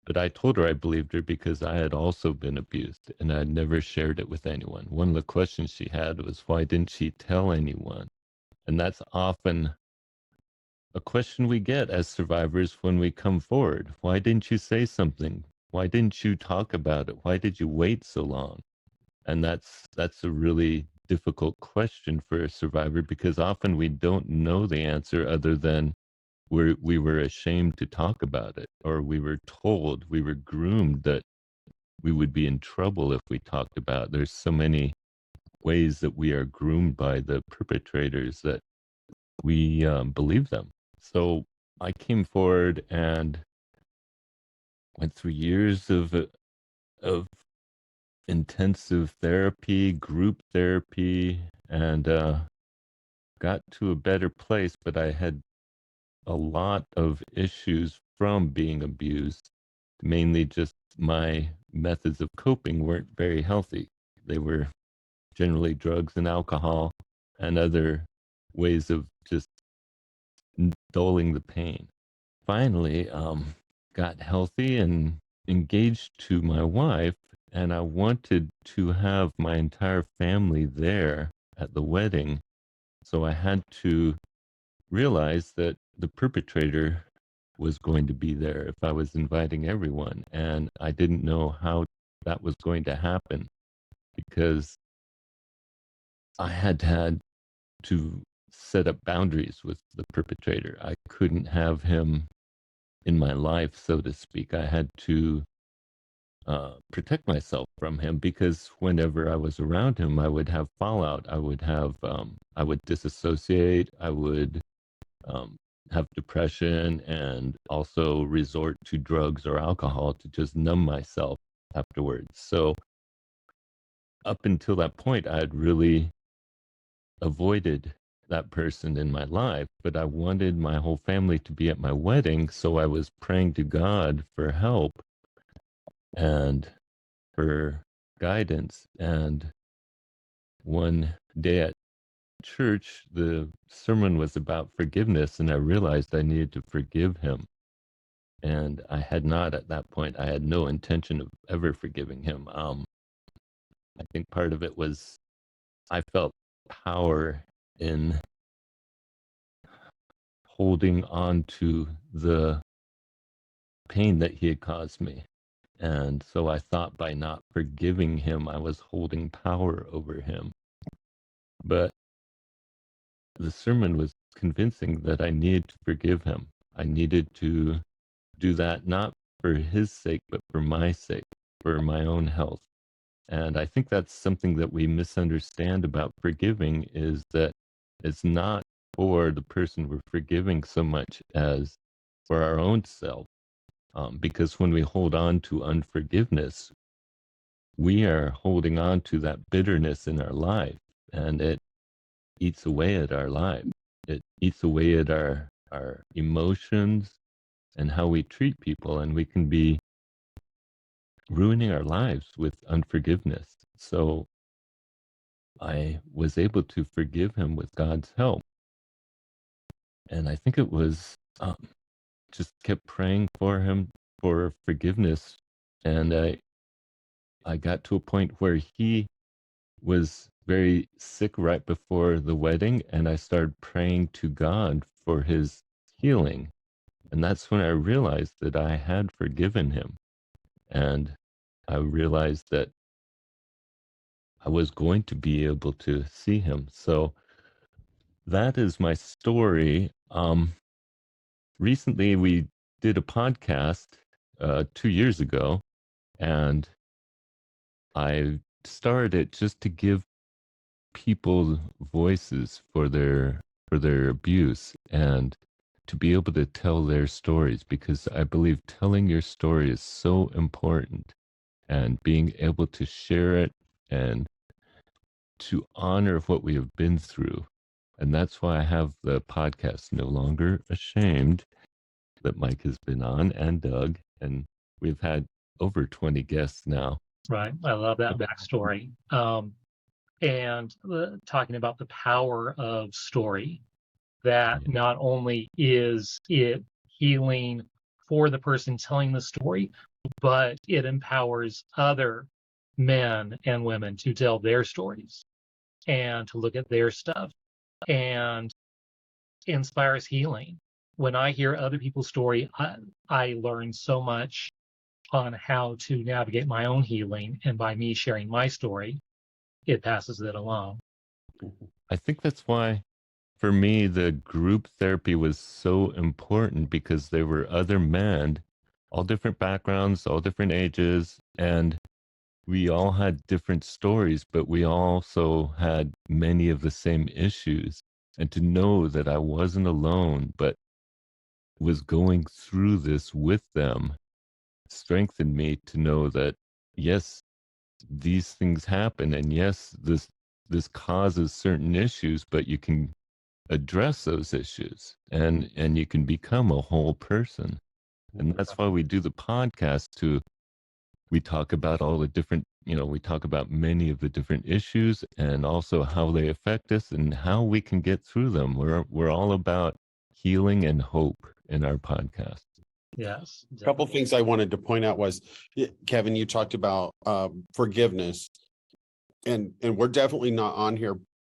But I told her I believed her because I had also been abused, and I had never shared it with anyone. One of the questions she had was, why didn't she tell anyone? And that's often a question we get as survivors when we come forward. Why didn't you say something? Why didn't you talk about it? Why did you wait so long? And that's a really difficult question for a survivor, because often we don't know the answer other than we were ashamed to talk about it, or we were told, we were groomed that we would be in trouble if we talked about it. There's so many ways that we are groomed by the perpetrators that we believe them. So I came forward and went through years of intensive therapy, group therapy, and got to a better place. But I had a lot of issues from being abused. Mainly just my methods of coping weren't very healthy. They were generally drugs and alcohol and other ways of just dulling the pain. Finally, got healthy and engaged to my wife, and I wanted to have my entire family there at the wedding. So I had to realize that the perpetrator was going to be there if I was inviting everyone. And I didn't know how that was going to happen, because I had to set up boundaries with the perpetrator. I couldn't have him in my life, so to speak. I had to protect myself from him, because whenever I was around him, I would have fallout. I would disassociate. I would have depression, and also resort to drugs or alcohol to just numb myself afterwards. So up until that point, I had really avoided that person in my life, but I wanted my whole family to be at my wedding. So I was praying to God for help and for guidance. And one day at church, the sermon was about forgiveness, and I realized I needed to forgive him. And I had not at that point. I had no intention of ever forgiving him. I think part of it was I felt power in holding on to the pain that he had caused me. And so I thought by not forgiving him, I was holding power over him. But the sermon was convincing that I needed to forgive him. I needed to do that not for his sake, but for my sake, for my own health. And I think that's something that we misunderstand about forgiving, is that it's not for the person we're forgiving so much as for our own self. Because when we hold on to unforgiveness, we are holding on to that bitterness in our life, and it eats away at our life. It eats away at our emotions and how we treat people, and we can be ruining our lives with unforgiveness. So I was able to forgive him with God's help. And I think it was just kept praying for him for forgiveness. And I got to a point where he was very sick right before the wedding, and I started praying to God for his healing. And that's when I realized that I had forgiven him. And I realized that I was going to be able to see him. So that is my story. Recently, we did a podcast 2 years ago, and I started it just to give people voices for their abuse and to be able to tell their stories, because I believe telling your story is so important, and being able to share it and to honor what we have been through. And that's why I have the podcast No Longer Ashamed that Mike has been on, and Doug, and we've had over 20 guests now. Right. I love that backstory. And talking about the power of story, that not only is it healing for the person telling the story, but it empowers other men and women to tell their stories and to look at their stuff, and inspires healing. When I hear other people's story, I learn so much on how to navigate my own healing, and by me sharing my story, it passes it along. I think that's why, for me, the group therapy was so important, because there were other men, all different backgrounds, all different ages, and we all had different stories, but we also had many of the same issues. And to know that I wasn't alone, but was going through this with them, strengthened me to know that, yes, these things happen, and yes, this causes certain issues, but you can address those issues, and you can become a whole person. And that's why we do the podcast. We talk about all the different, we talk about many of the different issues, and also how they affect us and how we can get through them. We're all about healing and hope in our podcast. Yes. A couple things I wanted to point out was, Kevin, you talked about forgiveness, and we're definitely not on here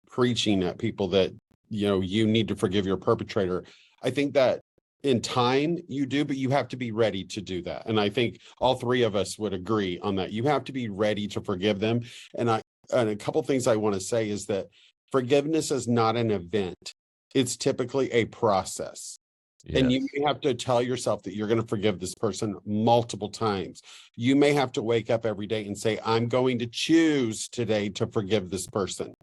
preaching at people that, you need to forgive your perpetrator. I think that in time you do, but you have to be ready to do that. And I think all three of us would agree on that. You have to be ready to forgive them. And a couple things I want to say is that forgiveness is not an event. It's typically a process. Yes. And you may have to tell yourself that you're going to forgive this person multiple times. You may have to wake up every day and say, I'm going to choose today to forgive this person.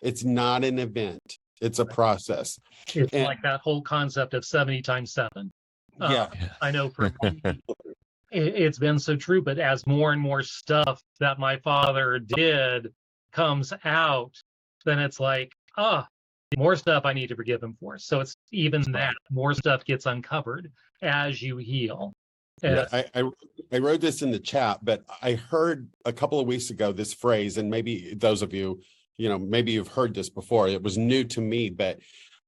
It's not an event. It's a process. It's like that whole concept of 70 times 7. Yeah. I know for me, it's been so true, but as more and more stuff that my father did comes out, then it's like, more stuff I need to forgive him for. So it's even that more stuff gets uncovered as you heal. Yeah, I wrote this in the chat, but I heard a couple of weeks ago this phrase, and maybe those of you, maybe you've heard this before. It was new to me, but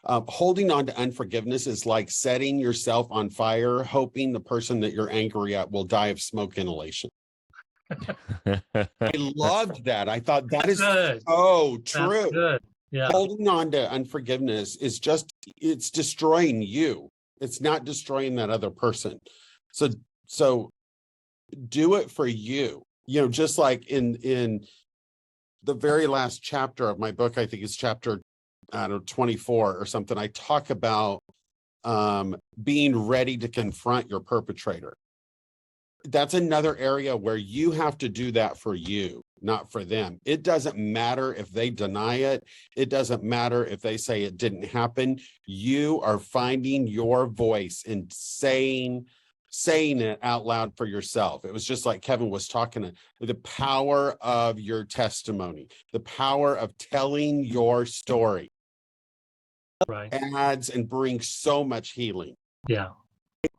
holding on to unforgiveness is like setting yourself on fire, hoping the person that you're angry at will die of smoke inhalation. I loved that. I thought that is so true. That's good. Yeah. Holding on to unforgiveness is it's destroying you. It's not destroying that other person. So do it for you. Just like in the very last chapter of my book, I think it's chapter 24 or something, I talk about being ready to confront your perpetrator. That's another area where you have to do that for you. not for them. It doesn't matter if they deny it. It doesn't matter if they say it didn't happen. You are finding your voice and saying it out loud for yourself. It was just like Kevin was talking, the power of your testimony, the power of telling your story Right. adds and brings so much healing. Yeah.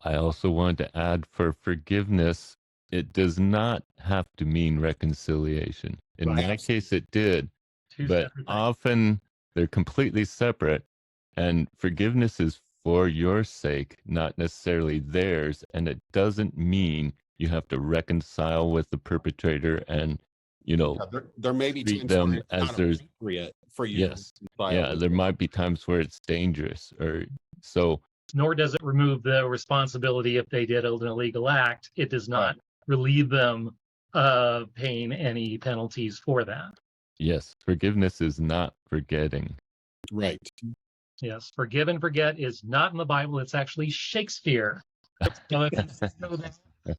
I also wanted to add, for forgiveness, it does not have to mean reconciliation. In Right. my case, it did, Two but separate things. often they're completely separate. And forgiveness is for your sake, not necessarily theirs. And it doesn't mean you have to reconcile with the perpetrator and, There may be treat times them where it's as not there's appropriate for you. yes, yeah. There might be times where it's dangerous, or so. Nor does it remove the responsibility if they did an illegal act. It does not relieve them of paying any penalties for that. Yes, forgiveness is not forgetting. Right. Yes, forgive and forget is not in the Bible. It's actually Shakespeare. So if you know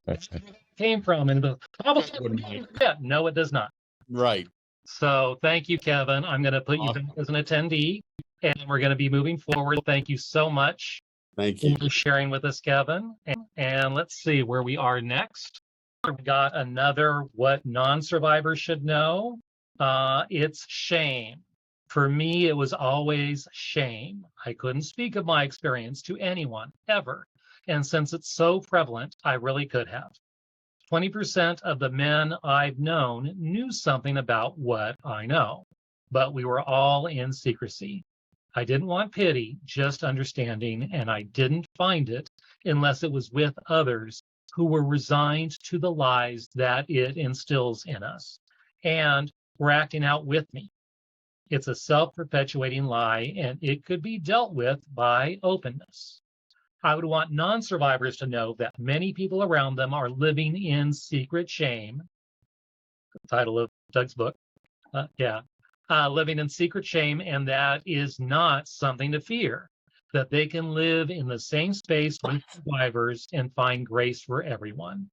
that's where it came from, and the Bible says forgive and forget. No, it does not. Right. So thank you, Kevin. I'm going to put you back as an attendee, and we're going to be moving forward. Thank you so much. Thank you. For sharing with us, Kevin. And let's see where we are next. We've got another what non-survivors should know. It's shame. For me, it was always shame. I couldn't speak of my experience to anyone, ever. And since it's so prevalent, I really could have. 20% of the men I've known knew something about what I know, but we were all in secrecy. I didn't want pity, just understanding, and I didn't find it unless it was with others who were resigned to the lies that it instills in us and were acting out with me. It's a self-perpetuating lie, and it could be dealt with by openness. I would want non-survivors to know that many people around them are living in secret shame. The title of Doug's book. Living in secret shame, and that is not something to fear. That they can live in the same space with survivors and find grace for everyone.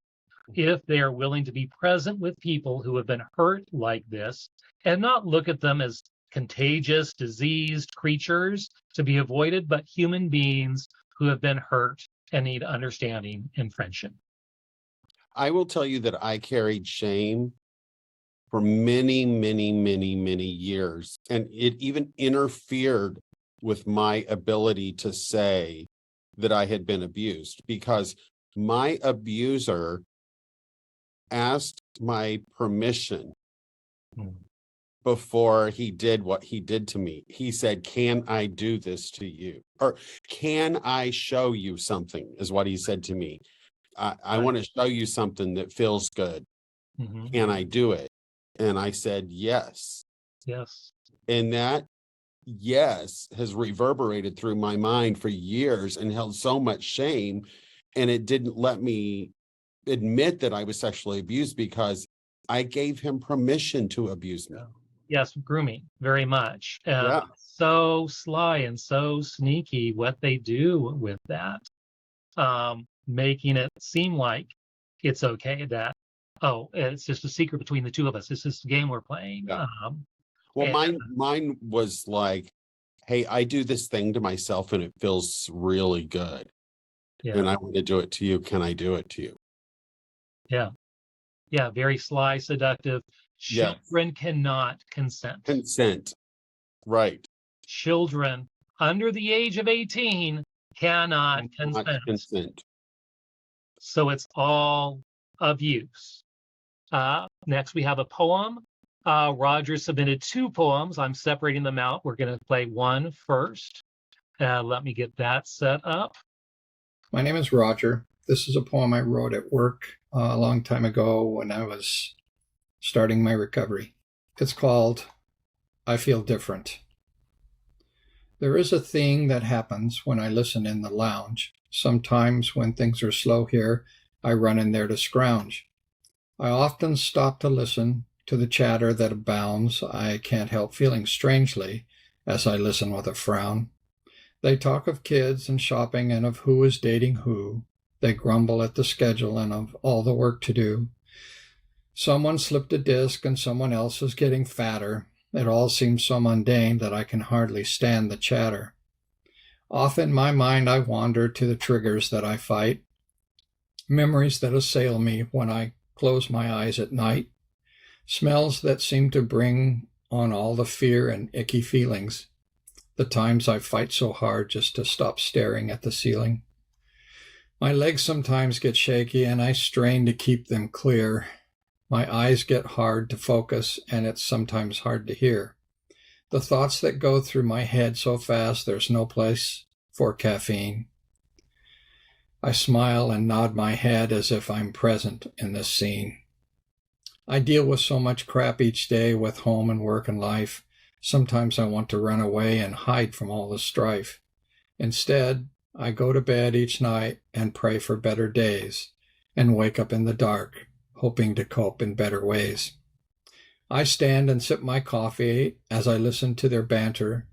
If they are willing to be present with people who have been hurt like this and not look at them as contagious, diseased creatures to be avoided, but human beings who have been hurt and need understanding and friendship. I will tell you that I carried shame for many, many, many, many years. And it even interfered with my ability to say that I had been abused, because my abuser asked my permission before he did what he did to me. He said, "Can I do this to you? Or can I show you something?" is what he said to me. I want to show you something that feels good. Mm-hmm. Can I do it? And I said, yes. Yes. And that yes has reverberated through my mind for years and held so much shame. And it didn't let me admit that I was sexually abused because I gave him permission to abuse me. Yes, grooming, very much. So sly and so sneaky what they do with that, making it seem like it's okay that, it's just a secret between the two of us. It's just a game we're playing. Yeah. Mine was like, hey, I do this thing to myself and it feels really good. Yeah. And I want to do it to you. Can I do it to you? Yeah. Yeah. Very sly, seductive. Children cannot consent. Right. Children under the age of 18 cannot consent. So it's all abuse. Next, we have a poem. Roger submitted 2 poems. I'm separating them out. We're going to play one first. Let me get that set up. My name is Roger. This is a poem I wrote at work a long time ago when I was starting my recovery. It's called I Feel Different. There is a thing that happens when I listen in the lounge. Sometimes when things are slow here, I run in there to scrounge. I often stop to listen to the chatter that abounds. I can't help feeling strangely as I listen with a frown. They talk of kids and shopping and of who is dating who. They grumble at the schedule and of all the work to do. Someone slipped a disc and someone else is getting fatter. It all seems so mundane that I can hardly stand the chatter. Off in my mind I wander to the triggers that I fight, memories that assail me when I close my eyes at night, smells that seem to bring on all the fear and icky feelings, the times I fight so hard just to stop staring at the ceiling. My legs sometimes get shaky and I strain to keep them clear. My eyes get hard to focus and it's sometimes hard to hear. The thoughts that go through my head so fast there's no place for caffeine. I smile and nod my head as if I'm present in this scene. I deal with so much crap each day with home and work and life. Sometimes I want to run away and hide from all the strife. Instead, I go to bed each night and pray for better days and wake up in the dark, hoping to cope in better ways. I stand and sip my coffee as I listen to their banter,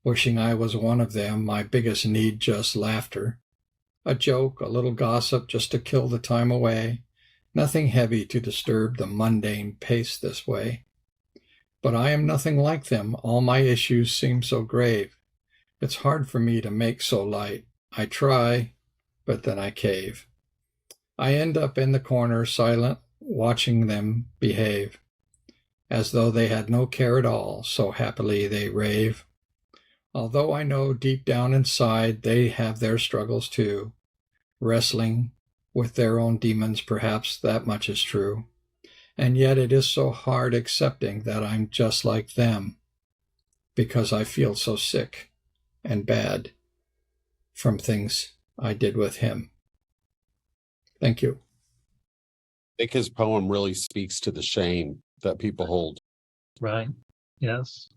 wishing I was one of them, my biggest need just laughter. A joke, a little gossip just to kill the time away, nothing heavy to disturb the mundane pace this way. But I am nothing like them, all my issues seem so grave. It's hard for me to make so light. I try, but then I cave. I end up in the corner, silent, watching them behave, as though they had no care at all, so happily they rave. Although I know deep down inside they have their struggles too, wrestling with their own demons, perhaps that much is true. And yet it is so hard accepting that I'm just like them, because I feel so sick and bad from things I did with him. Thank you. I think his poem really speaks to the shame that people hold. Right. Yes,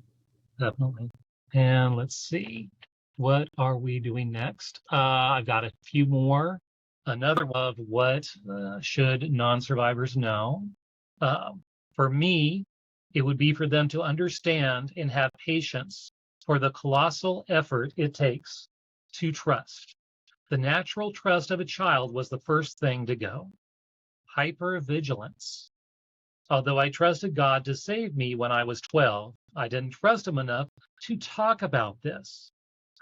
definitely. And let's see, what are we doing next? I've got a few more. Another one of what should non-survivors know. For me, it would be for them to understand and have patience for the colossal effort it takes to trust. The natural trust of a child was the first thing to go. Hypervigilance. Although I trusted God to save me when I was 12, I didn't trust him enough to talk about this.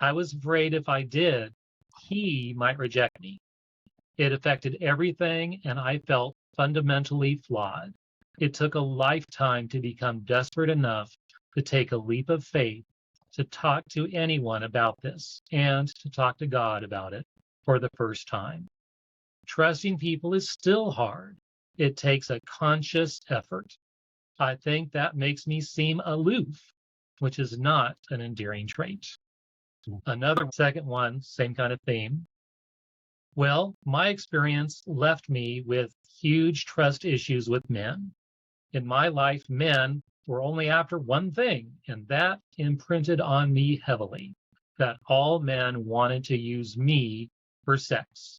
I was afraid if I did, he might reject me. It affected everything, and I felt fundamentally flawed. It took a lifetime to become desperate enough to take a leap of faith, to talk to anyone about this, and to talk to God about it for the first time. Trusting people is still hard. It takes a conscious effort. I think that makes me seem aloof, which is not an endearing trait. Another second one, same kind of theme. Well, my experience left me with huge trust issues with men. In my life, men were only after one thing, and that imprinted on me heavily, that all men wanted to use me for sex.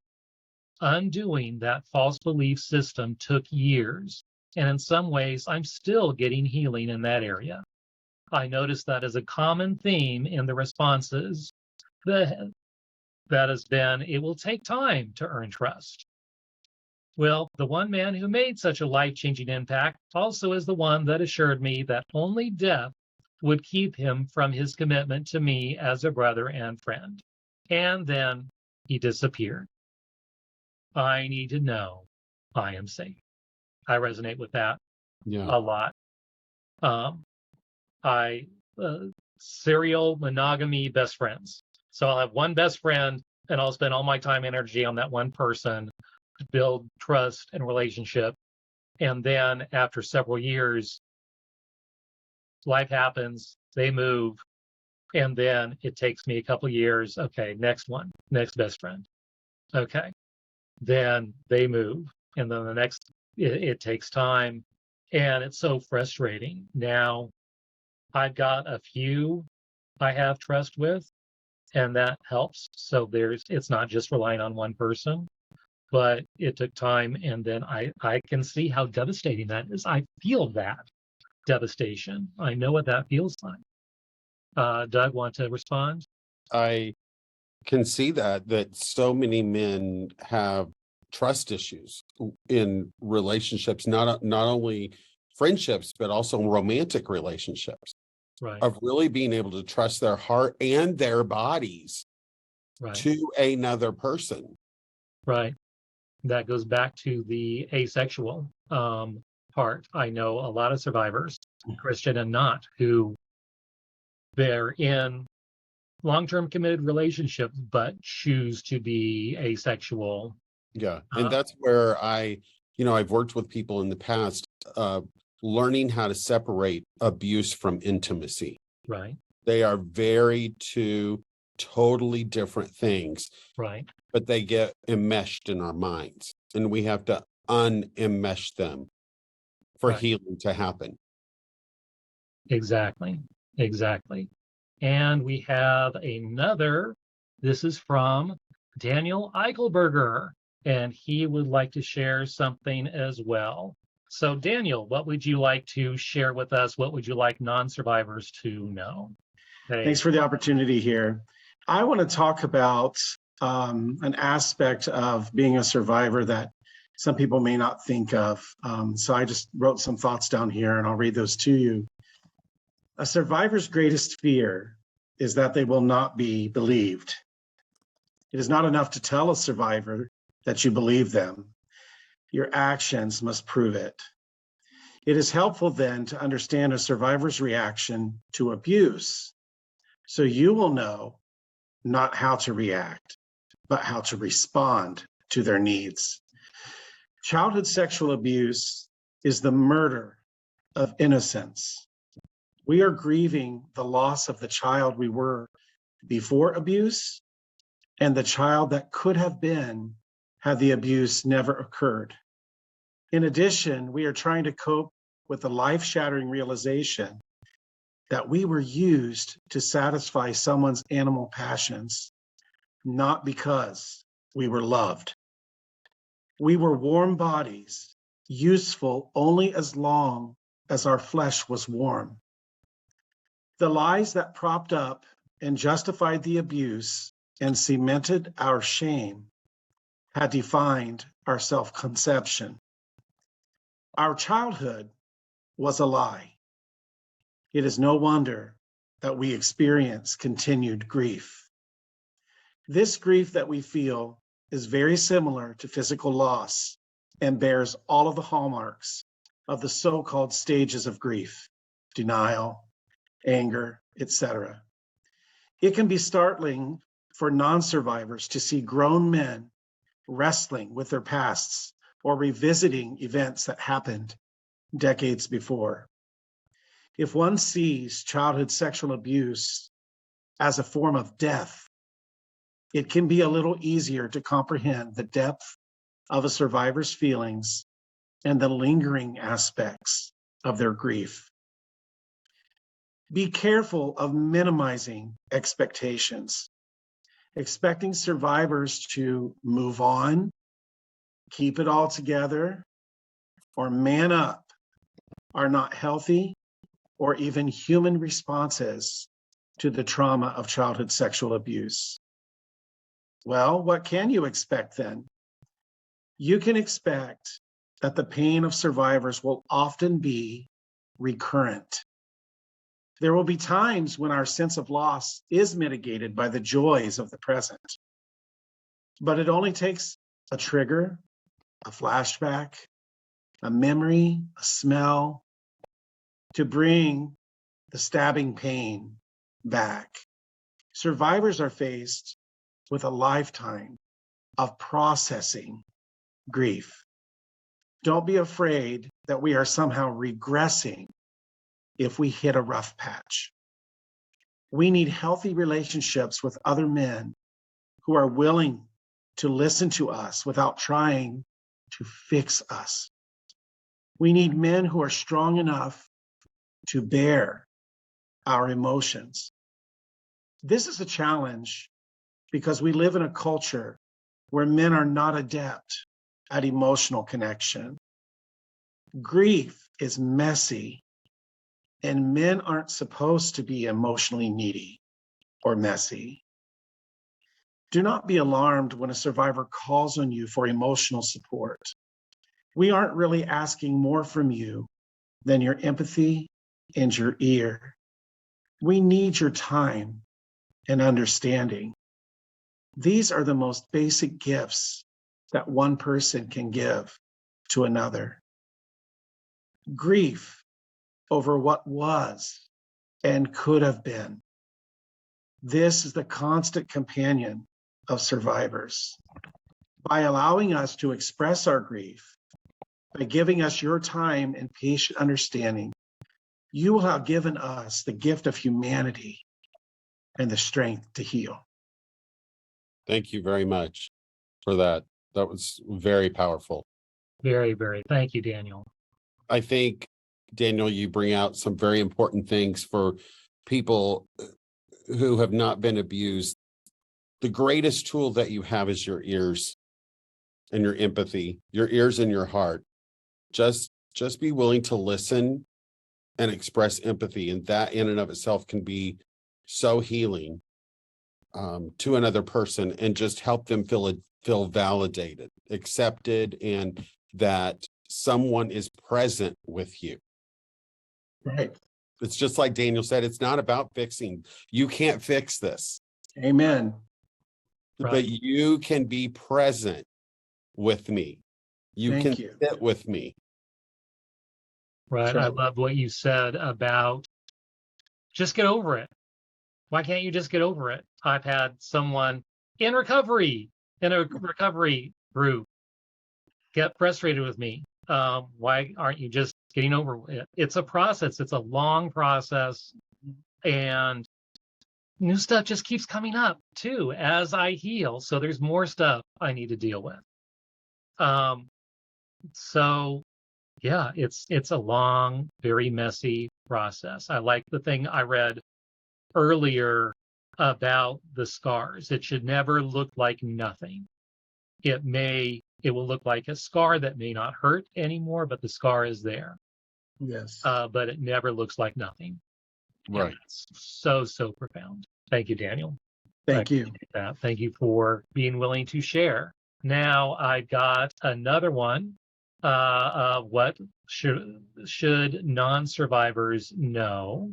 Undoing that false belief system took years, and in some ways, I'm still getting healing in that area. I noticed that as a common theme in the responses that has been, it will take time to earn trust. Well, the one man who made such a life-changing impact also is the one that assured me that only death would keep him from his commitment to me as a brother and friend. And then he disappeared. I need to know I am safe. I resonate with that a lot. Serial monogamy best friends. So I'll have one best friend and I'll spend all my time and energy on that one person to build trust and relationship. And then after several years, life happens, they move, and then it takes me a couple of years. Okay, next one, next best friend. Okay, then they move, and then the next, it takes time, and it's so frustrating. Now, I've got a few I have trust with, and that helps. So it's not just relying on one person, but it took time, and then I can see how devastating that is. I feel that devastation. I know what that feels like. Doug, want to respond? I can see that so many men have trust issues in relationships, not only friendships, but also romantic relationships, Right. of really being able to trust their heart and their bodies Right. to another person. Right. That goes back to the asexual part. I know a lot of survivors, Christian and not, who they're in long-term committed relationships but choose to be asexual. Yeah. And that's where I've worked with people in the past, learning how to separate abuse from intimacy. Right. They are very two totally different things, Right. but they get enmeshed in our minds, and we have to unenmesh them for Right. healing to happen. Exactly. Exactly. And we have another. This is from Daniel Eichelberger, and he would like to share something as well. So, Daniel, what would you like to share with us? What would you like non-survivors to know? Thanks for the opportunity here. I want to talk about an aspect of being a survivor that some people may not think of. So I just wrote some thoughts down here and I'll read those to you. A survivor's greatest fear is that they will not be believed. It is not enough to tell a survivor that you believe them. Your actions must prove it. It is helpful then to understand a survivor's reaction to abuse, so you will know not how to react, but how to respond to their needs. Childhood sexual abuse is the murder of innocence. We are grieving the loss of the child we were before abuse and the child that could have been had the abuse never occurred. In addition, we are trying to cope with the life-shattering realization that we were used to satisfy someone's animal passions, not because we were loved. We were warm bodies, useful only as long as our flesh was warm. The lies that propped up and justified the abuse and cemented our shame had defined our self-conception. Our childhood was a lie. It is no wonder that we experience continued grief. This grief that we feel is very similar to physical loss and bears all of the hallmarks of the so-called stages of grief: denial, anger, etc. It can be startling for non-survivors to see grown men wrestling with their pasts or revisiting events that happened decades before. If one sees childhood sexual abuse as a form of death, it can be a little easier to comprehend the depth of a survivor's feelings and the lingering aspects of their grief. Be careful of minimizing expectations. Expecting survivors to move on, keep it all together, or man up are not healthy or even human responses to the trauma of childhood sexual abuse. Well, what can you expect then? You can expect that the pain of survivors will often be recurrent. There will be times when our sense of loss is mitigated by the joys of the present. But it only takes a trigger, a flashback, a memory, a smell, to bring the stabbing pain back. Survivors are faced with a lifetime of processing grief. Don't be afraid that we are somehow regressing if we hit a rough patch. We need healthy relationships with other men who are willing to listen to us without trying to fix us. We need men who are strong enough to bear our emotions. This is a challenge because we live in a culture where men are not adept at emotional connection. Grief is messy, and men aren't supposed to be emotionally needy or messy. Do not be alarmed when a survivor calls on you for emotional support. We aren't really asking more from you than your empathy and your ear. We need your time and understanding. These are the most basic gifts that one person can give to another. Grief over what was and could have been. This is the constant companion of survivors. By allowing us to express our grief, by giving us your time and patient understanding, you will have given us the gift of humanity and the strength to heal. Thank you very much for that. That was very powerful. Very, very. Thank you, Daniel. I think, Daniel, you bring out some very important things for people who have not been abused. The greatest tool that you have is your ears and your empathy, your ears and your heart. Just be willing to listen and express empathy. And that in and of itself can be so healing to another person, and just help them feel validated, accepted, and that someone is present with you. Right. It's just like Daniel said, it's not about fixing. You can't fix this. Amen. Right. But you can be present with me. You Thank can you. sit with me. Right. Sure. I love what you said about just get over it. Why can't you just get over it? I've had someone in a recovery group get frustrated with me. Why aren't you just getting over it? It's a process. It's a long process. And new stuff just keeps coming up too as I heal. So there's more stuff I need to deal with. So yeah, it's a long, very messy process. I like the thing I read earlier about the scars. It should never look like nothing. It will look like a scar that may not hurt anymore, but the scar is there. Yes. But it never looks like nothing. Right. And that's so profound. Thank you, Daniel. Thank you. Appreciate that. Thank you for being willing to share. Now I've got another one. What should non-survivors know?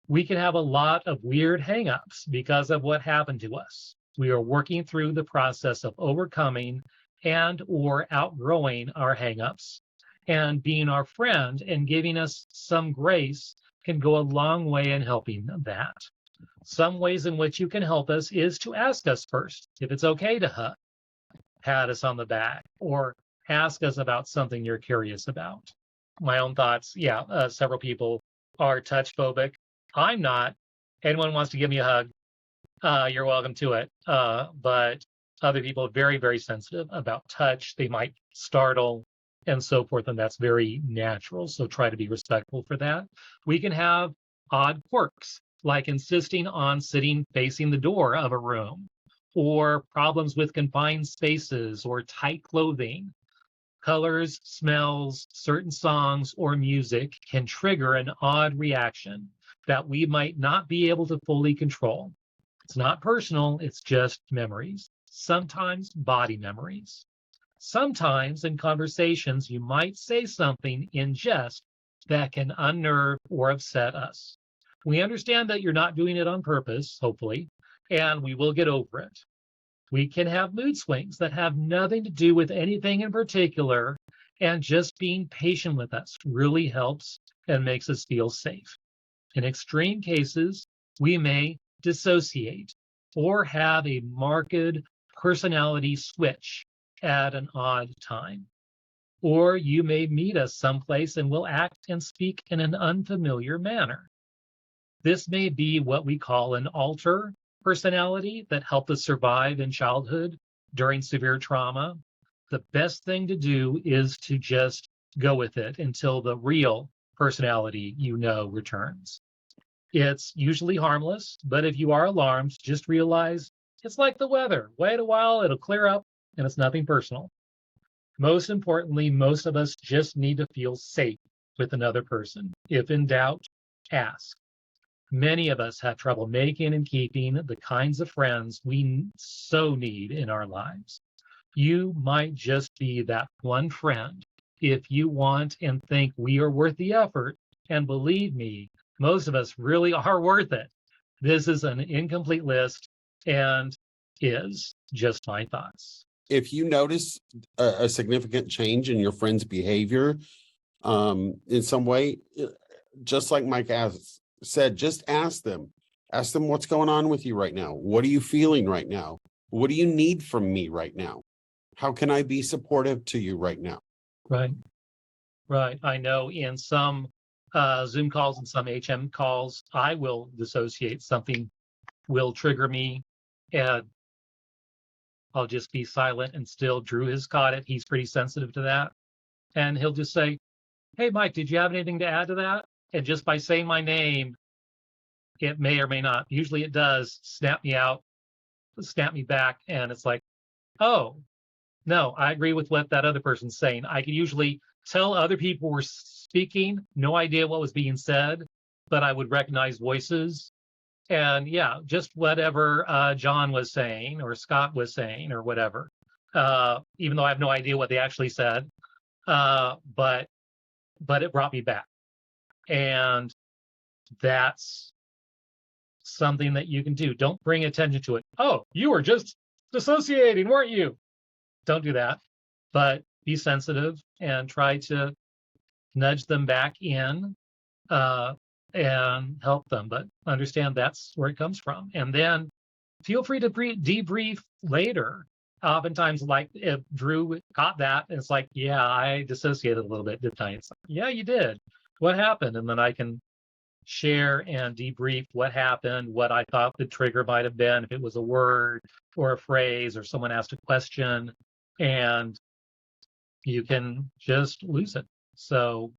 We can have a lot of weird hangups because of what happened to us. We are working through the process of overcoming and or outgrowing our hangups. And being our friend and giving us some grace can go a long way in helping that. Some ways in which you can help us is to ask us first if it's okay to hug, pat us on the back, or ask us about something you're curious about. My own thoughts, several people are touch phobic. I'm not. Anyone wants to give me a hug, you're welcome to it. But other people are very, very sensitive about touch. They might startle and so forth, and that's very natural. So try to be respectful for that. We can have odd quirks, like insisting on sitting facing the door of a room, or problems with confined spaces or tight clothing. Colors, smells, certain songs, or music can trigger an odd reaction that we might not be able to fully control. It's not personal, it's just memories, sometimes body memories. Sometimes in conversations, you might say something in jest that can unnerve or upset us. We understand that you're not doing it on purpose, hopefully, and we will get over it. We can have mood swings that have nothing to do with anything in particular, and just being patient with us really helps and makes us feel safe. In extreme cases, we may dissociate or have a marked personality switch at an odd time. Or you may meet us someplace and will act and speak in an unfamiliar manner. This may be what we call an alter personality that helped us survive in childhood during severe trauma. The best thing to do is to just go with it until the real personality returns. It's usually harmless, but if you are alarmed, just realize it's like the weather. Wait a while, it'll clear up, and it's nothing personal. Most importantly, most of us just need to feel safe with another person. If in doubt, ask. Many of us have trouble making and keeping the kinds of friends we so need in our lives. You might just be that one friend if you want and think we are worth the effort, and believe me, most of us really are worth it. This is an incomplete list and is just my thoughts. If you notice a significant change in your friend's behavior, in some way, just like Mike said, just ask them what's going on with you right now. What are you feeling right now? What do you need from me right now? How can I be supportive to you right now? Right. I know in some Zoom calls and some HM calls, I will dissociate. Something will trigger me, and I'll just be silent and still. Drew has caught it. He's pretty sensitive to that. And he'll just say, "Hey, Mike, did you have anything to add to that?" And just by saying my name, it may or may not. Usually it does snap me out, snap me back. And it's like, oh, no, I agree with what that other person's saying. I can usually tell other people were speaking, no idea what was being said, but I would recognize voices. And yeah, just whatever John was saying or Scott was saying or whatever, even though I have no idea what they actually said, but it brought me back. And that's something that you can do. Don't bring attention to it. Oh, you were just dissociating, weren't you? Don't do that, but be sensitive and try to nudge them back in and help them, but understand that's where it comes from. And then feel free to debrief later. Oftentimes, like if Drew caught that, it's like, yeah, I dissociated a little bit, didn't I? It's like, yeah, you did. What happened? And then I can share and debrief what happened, what I thought the trigger might have been, if it was a word or a phrase or someone asked a question, and you can just lose it. So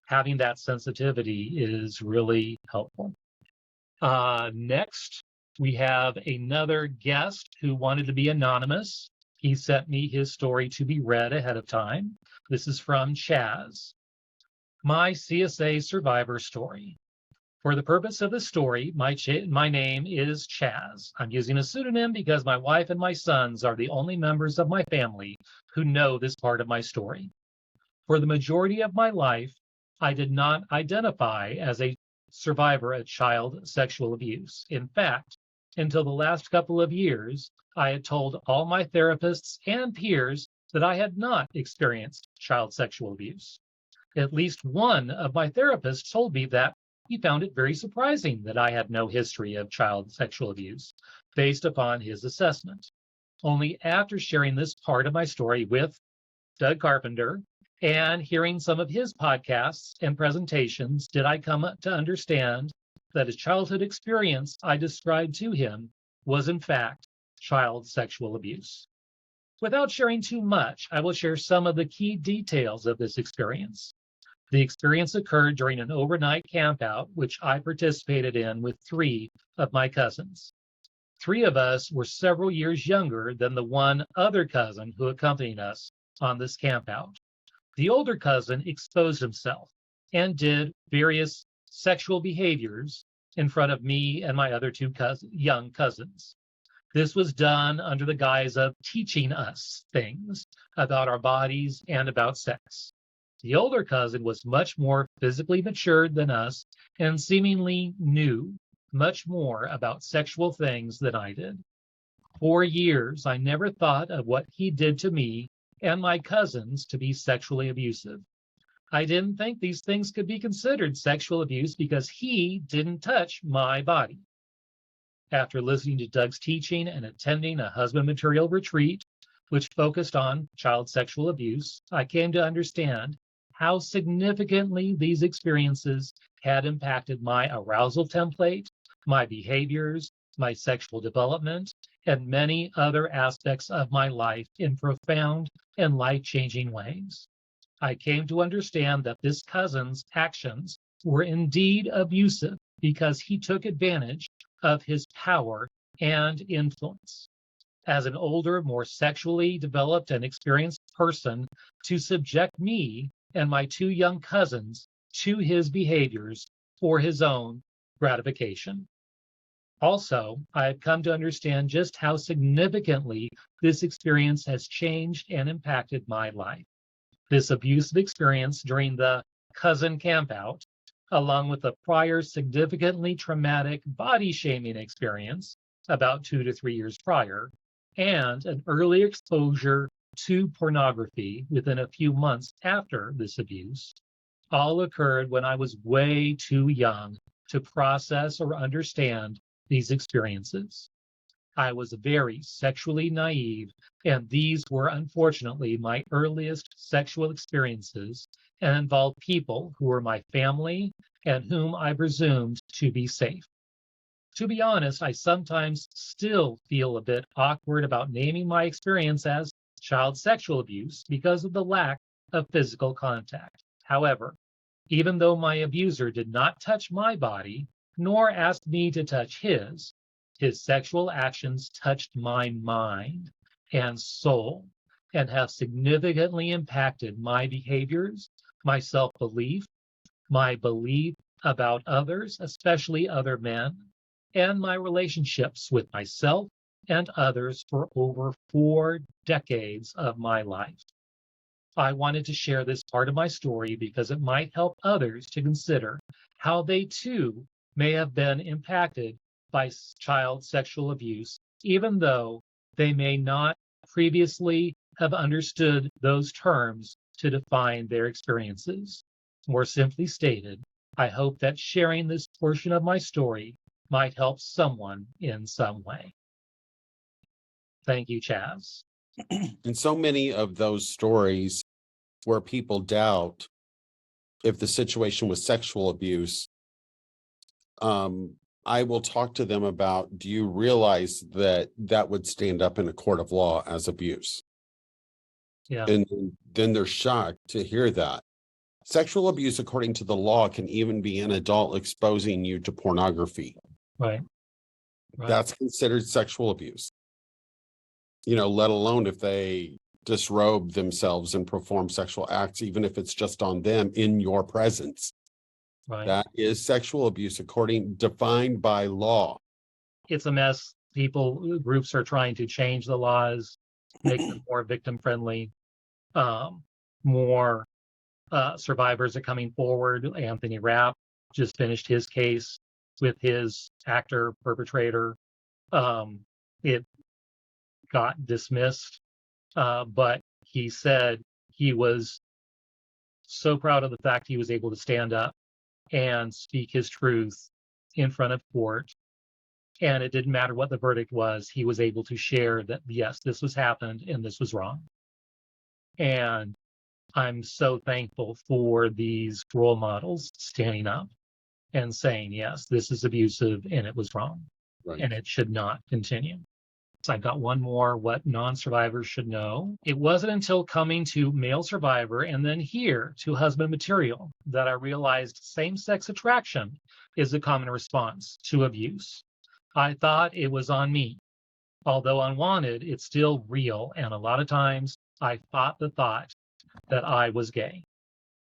having that sensitivity is really helpful. Next, we have another guest who wanted to be anonymous. He sent me his story to be read ahead of time. This is from Chaz. My CSA survivor story. For the purpose of the story, my name is Chaz. I'm using a pseudonym because my wife and my sons are the only members of my family who know this part of my story. For the majority of my life, I did not identify as a survivor of child sexual abuse. In fact, until the last couple of years, I had told all my therapists and peers that I had not experienced child sexual abuse. At least one of my therapists told me that he found it very surprising that I had no history of child sexual abuse based upon his assessment. Only after sharing this part of my story with Doug Carpenter and hearing some of his podcasts and presentations did I come to understand that a childhood experience I described to him was in fact child sexual abuse. Without sharing too much, I will share some of the key details of this experience. The experience occurred during an overnight campout, which I participated in with 3 of my cousins. 3 of us were several years younger than the one other cousin who accompanied us on this campout. The older cousin exposed himself and did various sexual behaviors in front of me and my other 2 young cousins. This was done under the guise of teaching us things about our bodies and about sex. The older cousin was much more physically matured than us and seemingly knew much more about sexual things than I did. For years, I never thought of what he did to me and my cousins to be sexually abusive. I didn't think these things could be considered sexual abuse because he didn't touch my body. After listening to Doug's teaching and attending a husband material retreat, which focused on child sexual abuse, I came to understand how significantly these experiences had impacted my arousal template, my behaviors, my sexual development, and many other aspects of my life in profound and life-changing ways. I came to understand that this cousin's actions were indeed abusive because he took advantage of his power and influence. As an older, more sexually developed and experienced person, to subject me and my 2 young cousins to his behaviors for his own gratification. Also, I have come to understand just how significantly this experience has changed and impacted my life. This abusive experience during the cousin campout, along with a prior significantly traumatic body shaming experience about 2 to 3 years prior, and an early exposure to pornography within a few months after this abuse, all occurred when I was way too young to process or understand these experiences. I was very sexually naive, and these were unfortunately my earliest sexual experiences and involved people who were my family and whom I presumed to be safe. To be honest, I sometimes still feel a bit awkward about naming my experience as child sexual abuse because of the lack of physical contact. However, even though my abuser did not touch my body, nor ask me to touch his sexual actions touched my mind and soul and have significantly impacted my behaviors, my self-belief, my belief about others, especially other men, and my relationships with myself and others for over 4 decades of my life. I wanted to share this part of my story because it might help others to consider how they too may have been impacted by child sexual abuse, even though they may not previously have understood those terms to define their experiences. More simply stated, I hope that sharing this portion of my story might help someone in some way. Thank you, Chaz. And so many of those stories where people doubt if the situation was sexual abuse, I will talk to them about, do you realize that that would stand up in a court of law as abuse? Yeah. And then they're shocked to hear that. Sexual abuse, according to the law, can even be an adult exposing you to pornography. Right. That's considered sexual abuse. Let alone if they disrobe themselves and perform sexual acts, even if it's just on them in your presence. Right. That is sexual abuse defined by law. It's a mess. Groups are trying to change the laws, make them more victim friendly. More survivors are coming forward. Anthony Rapp just finished his case with his actor perpetrator. It got dismissed, but he said he was so proud of the fact he was able to stand up and speak his truth in front of court. And it didn't matter what the verdict was, he was able to share that, yes, this was happened and this was wrong. And I'm so thankful for these role models standing up and saying, yes, this is abusive and it was wrong. Right. And it should not continue. So I've got one more, what non-survivors should know. It wasn't until coming to Male Survivor and then here to Husband Material that I realized same-sex attraction is a common response to abuse. I thought it was on me. Although unwanted, it's still real, and a lot of times I fought the thought that I was gay.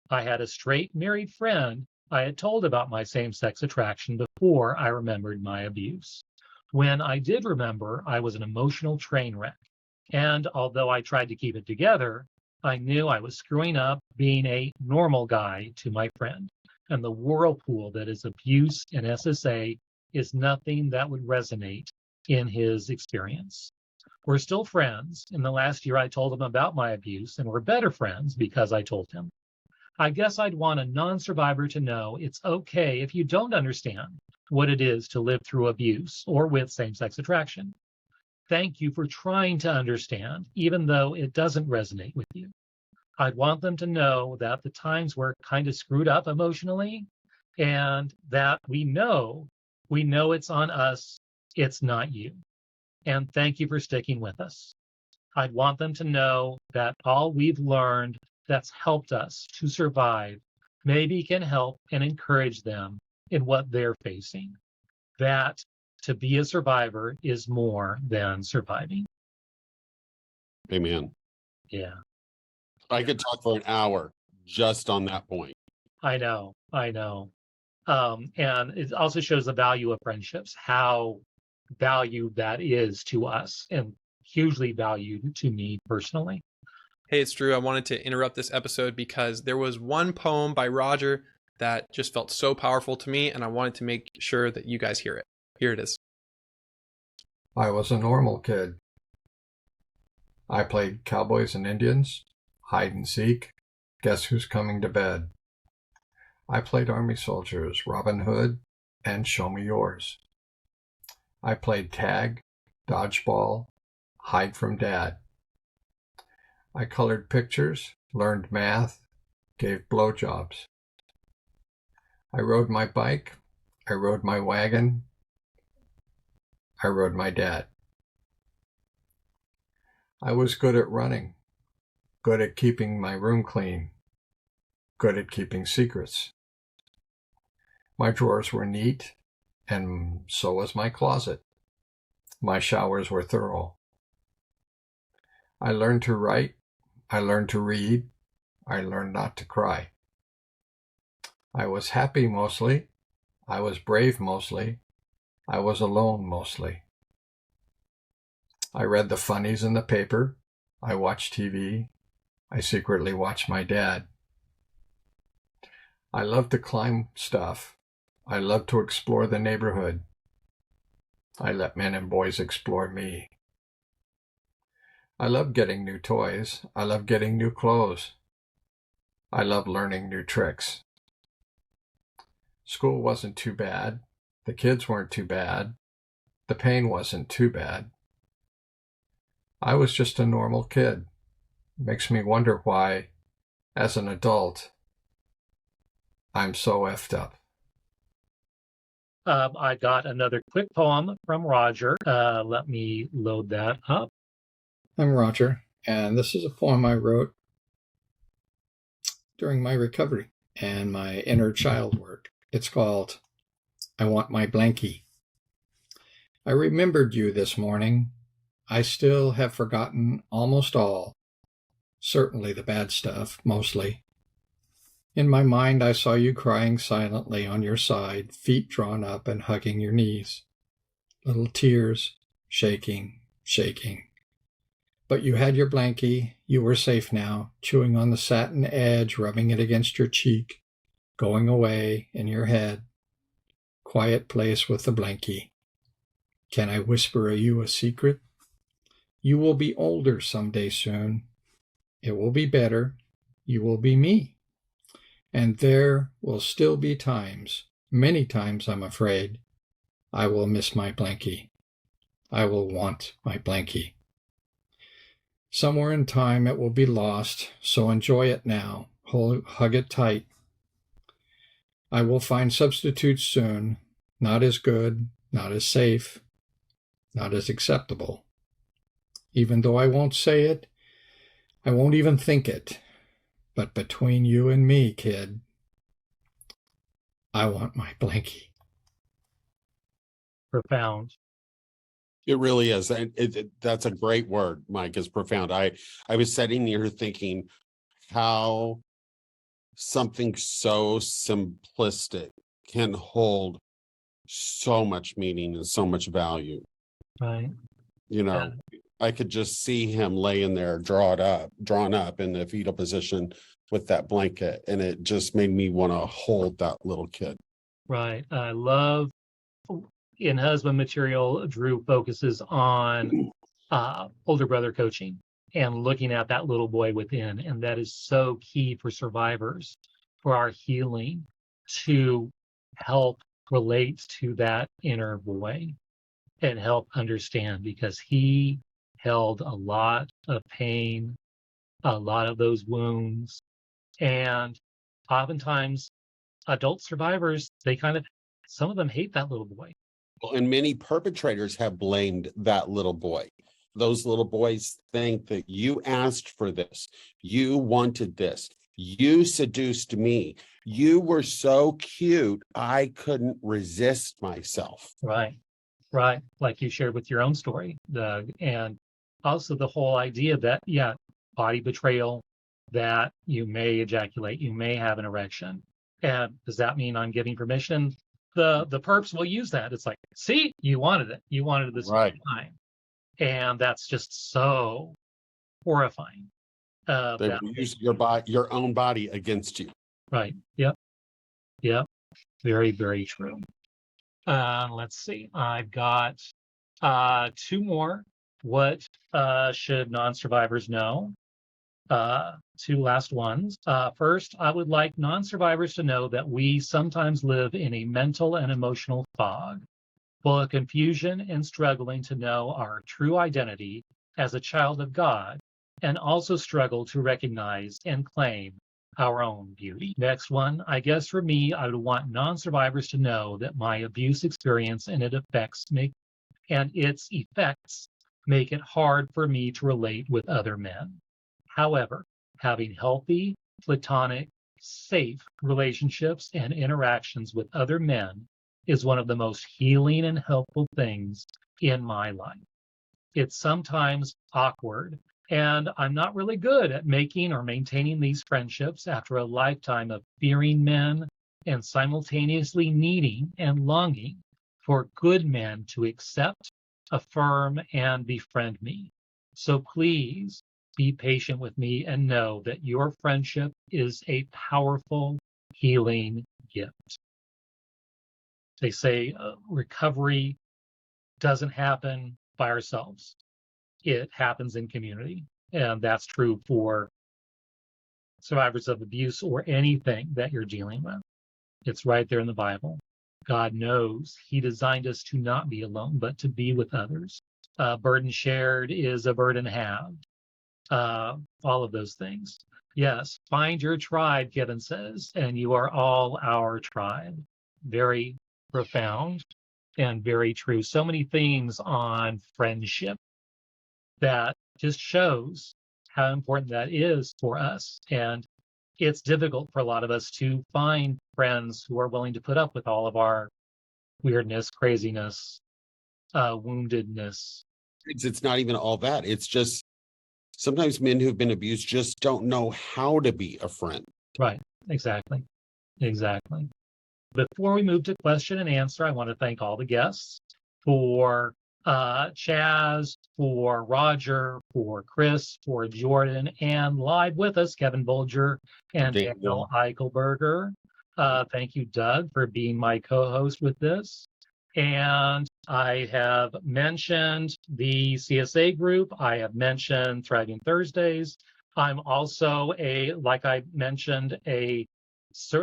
I had a straight married friend I had told about my same-sex attraction before I remembered my abuse. When I did remember, I was an emotional train wreck. And although I tried to keep it together, I knew I was screwing up being a normal guy to my friend. And the whirlpool that is abuse and SSA is nothing that would resonate in his experience. We're still friends. In the last year, I told him about my abuse, and we're better friends because I told him. I guess I'd want a non-survivor to know it's okay if you don't understand what it is to live through abuse or with same-sex attraction. Thank you for trying to understand, even though it doesn't resonate with you. I'd want them to know that the times were kind of screwed up emotionally, and that we know it's on us, it's not you. And thank you for sticking with us. I'd want them to know that all we've learned that's helped us to survive maybe can help and encourage them in what they're facing. That to be a survivor is more than surviving. Amen. Yeah. I could talk for an hour just on that point. I know. And it also shows the value of friendships, how valued that is to us and hugely valued to me personally. Hey, it's Drew. I wanted to interrupt this episode because there was one poem by Roger that just felt so powerful to me, and I wanted to make sure that you guys hear it. Here it is. I was a normal kid. I played cowboys and Indians, hide and seek, guess who's coming to bed. I played army soldiers, Robin Hood, and show me yours. I played tag, dodgeball, hide from dad. I colored pictures, learned math, gave blowjobs. I rode my bike, I rode my wagon, I rode my dad. I was good at running, good at keeping my room clean, good at keeping secrets. My drawers were neat, and so was my closet. My showers were thorough. I learned to write, I learned to read, I learned not to cry. I was happy mostly, I was brave mostly, I was alone mostly. I read the funnies in the paper, I watched TV, I secretly watched my dad. I loved to climb stuff, I loved to explore the neighborhood. I let men and boys explore me. I love getting new toys. I love getting new clothes. I love learning new tricks. School wasn't too bad. The kids weren't too bad. The pain wasn't too bad. I was just a normal kid. Makes me wonder why, as an adult, I'm so effed up. I got another quick poem from Roger. Let me load that up. I'm Roger, and this is a poem I wrote during my recovery and my inner child work. It's called I Want My Blankie. I remembered you this morning. I still have forgotten almost all, certainly the bad stuff, mostly. In my mind, I saw you crying silently on your side, feet drawn up and hugging your knees. Little tears, shaking, shaking. But you had your blankie, you were safe now, chewing on the satin edge, rubbing it against your cheek, going away in your head. Quiet place with the blankie. Can I whisper you a secret? You will be older someday soon. It will be better. You will be me. And there will still be times, many times I'm afraid, I will miss my blankie. I will want my blankie. Somewhere in time it will be lost, so enjoy it now. Hug it tight. I will find substitutes soon, not as good, not as safe, not as acceptable. Even though I won't say it, I won't even think it. But between you and me, kid, I want my blankie. Profound. It really is. And that's a great word, Mike, is profound. I was sitting here thinking how something so simplistic can hold so much meaning and so much value. Right. You know, I could just see him laying there drawn up in the fetal position with that blanket. And it just made me want to hold that little kid. Right. I love in husband material, Drew focuses on older brother coaching and looking at that little boy within. And that is so key for survivors, for our healing, to help relate to that inner boy and help understand, because he held a lot of pain, a lot of those wounds. And oftentimes adult survivors, some of them hate that little boy. And many perpetrators have blamed that little boy. Those little boys think that you asked for this, you wanted this, you seduced me, you were so cute, I couldn't resist myself. Right. Like you shared with your own story, Doug. And also the whole idea that, body betrayal, that you may ejaculate, you may have an erection. And does that mean I'm getting permission? The perps will use that. It's like, see, you wanted it. You wanted it this Right. time. And that's just so horrifying. They will use your own body against you. Right. Yep. Yep. Very, very true. Let's see. I've got two more. What should non-survivors know? Two last ones. First, I would like non-survivors to know that we sometimes live in a mental and emotional fog, full of confusion and struggling to know our true identity as a child of God, and also struggle to recognize and claim our own beauty. Next one, I guess for me, I would want non-survivors to know that my abuse experience and its effects make it hard for me to relate with other men. However, having healthy, platonic, safe relationships and interactions with other men is one of the most healing and helpful things in my life. It's sometimes awkward, and I'm not really good at making or maintaining these friendships after a lifetime of fearing men and simultaneously needing and longing for good men to accept, affirm, and befriend me. So please be patient with me and know that your friendship is a powerful healing gift. They say recovery doesn't happen by ourselves. It happens in community. And that's true for survivors of abuse or anything that you're dealing with. It's right there in the Bible. God knows He designed us to not be alone, but to be with others. Burden shared is a burden halved. All of those things. Yes, find your tribe, Kevin says, and you are all our tribe. Very profound and very true. So many things on friendship that just shows how important that is for us. And it's difficult for a lot of us to find friends who are willing to put up with all of our weirdness, craziness, woundedness. It's not even all that. It's just sometimes men who've been abused just don't know how to be a friend. Right. Exactly. Before we move to question and answer, I want to thank all the guests for Chaz, for Roger, for Chris, for Jordan, and live with us, Kevin Bolger and Daniel Eichelberger. Thank you, Doug, for being my co-host with this. And I have mentioned the CSA group. I have mentioned Thriving Thursdays. I'm also like I mentioned, a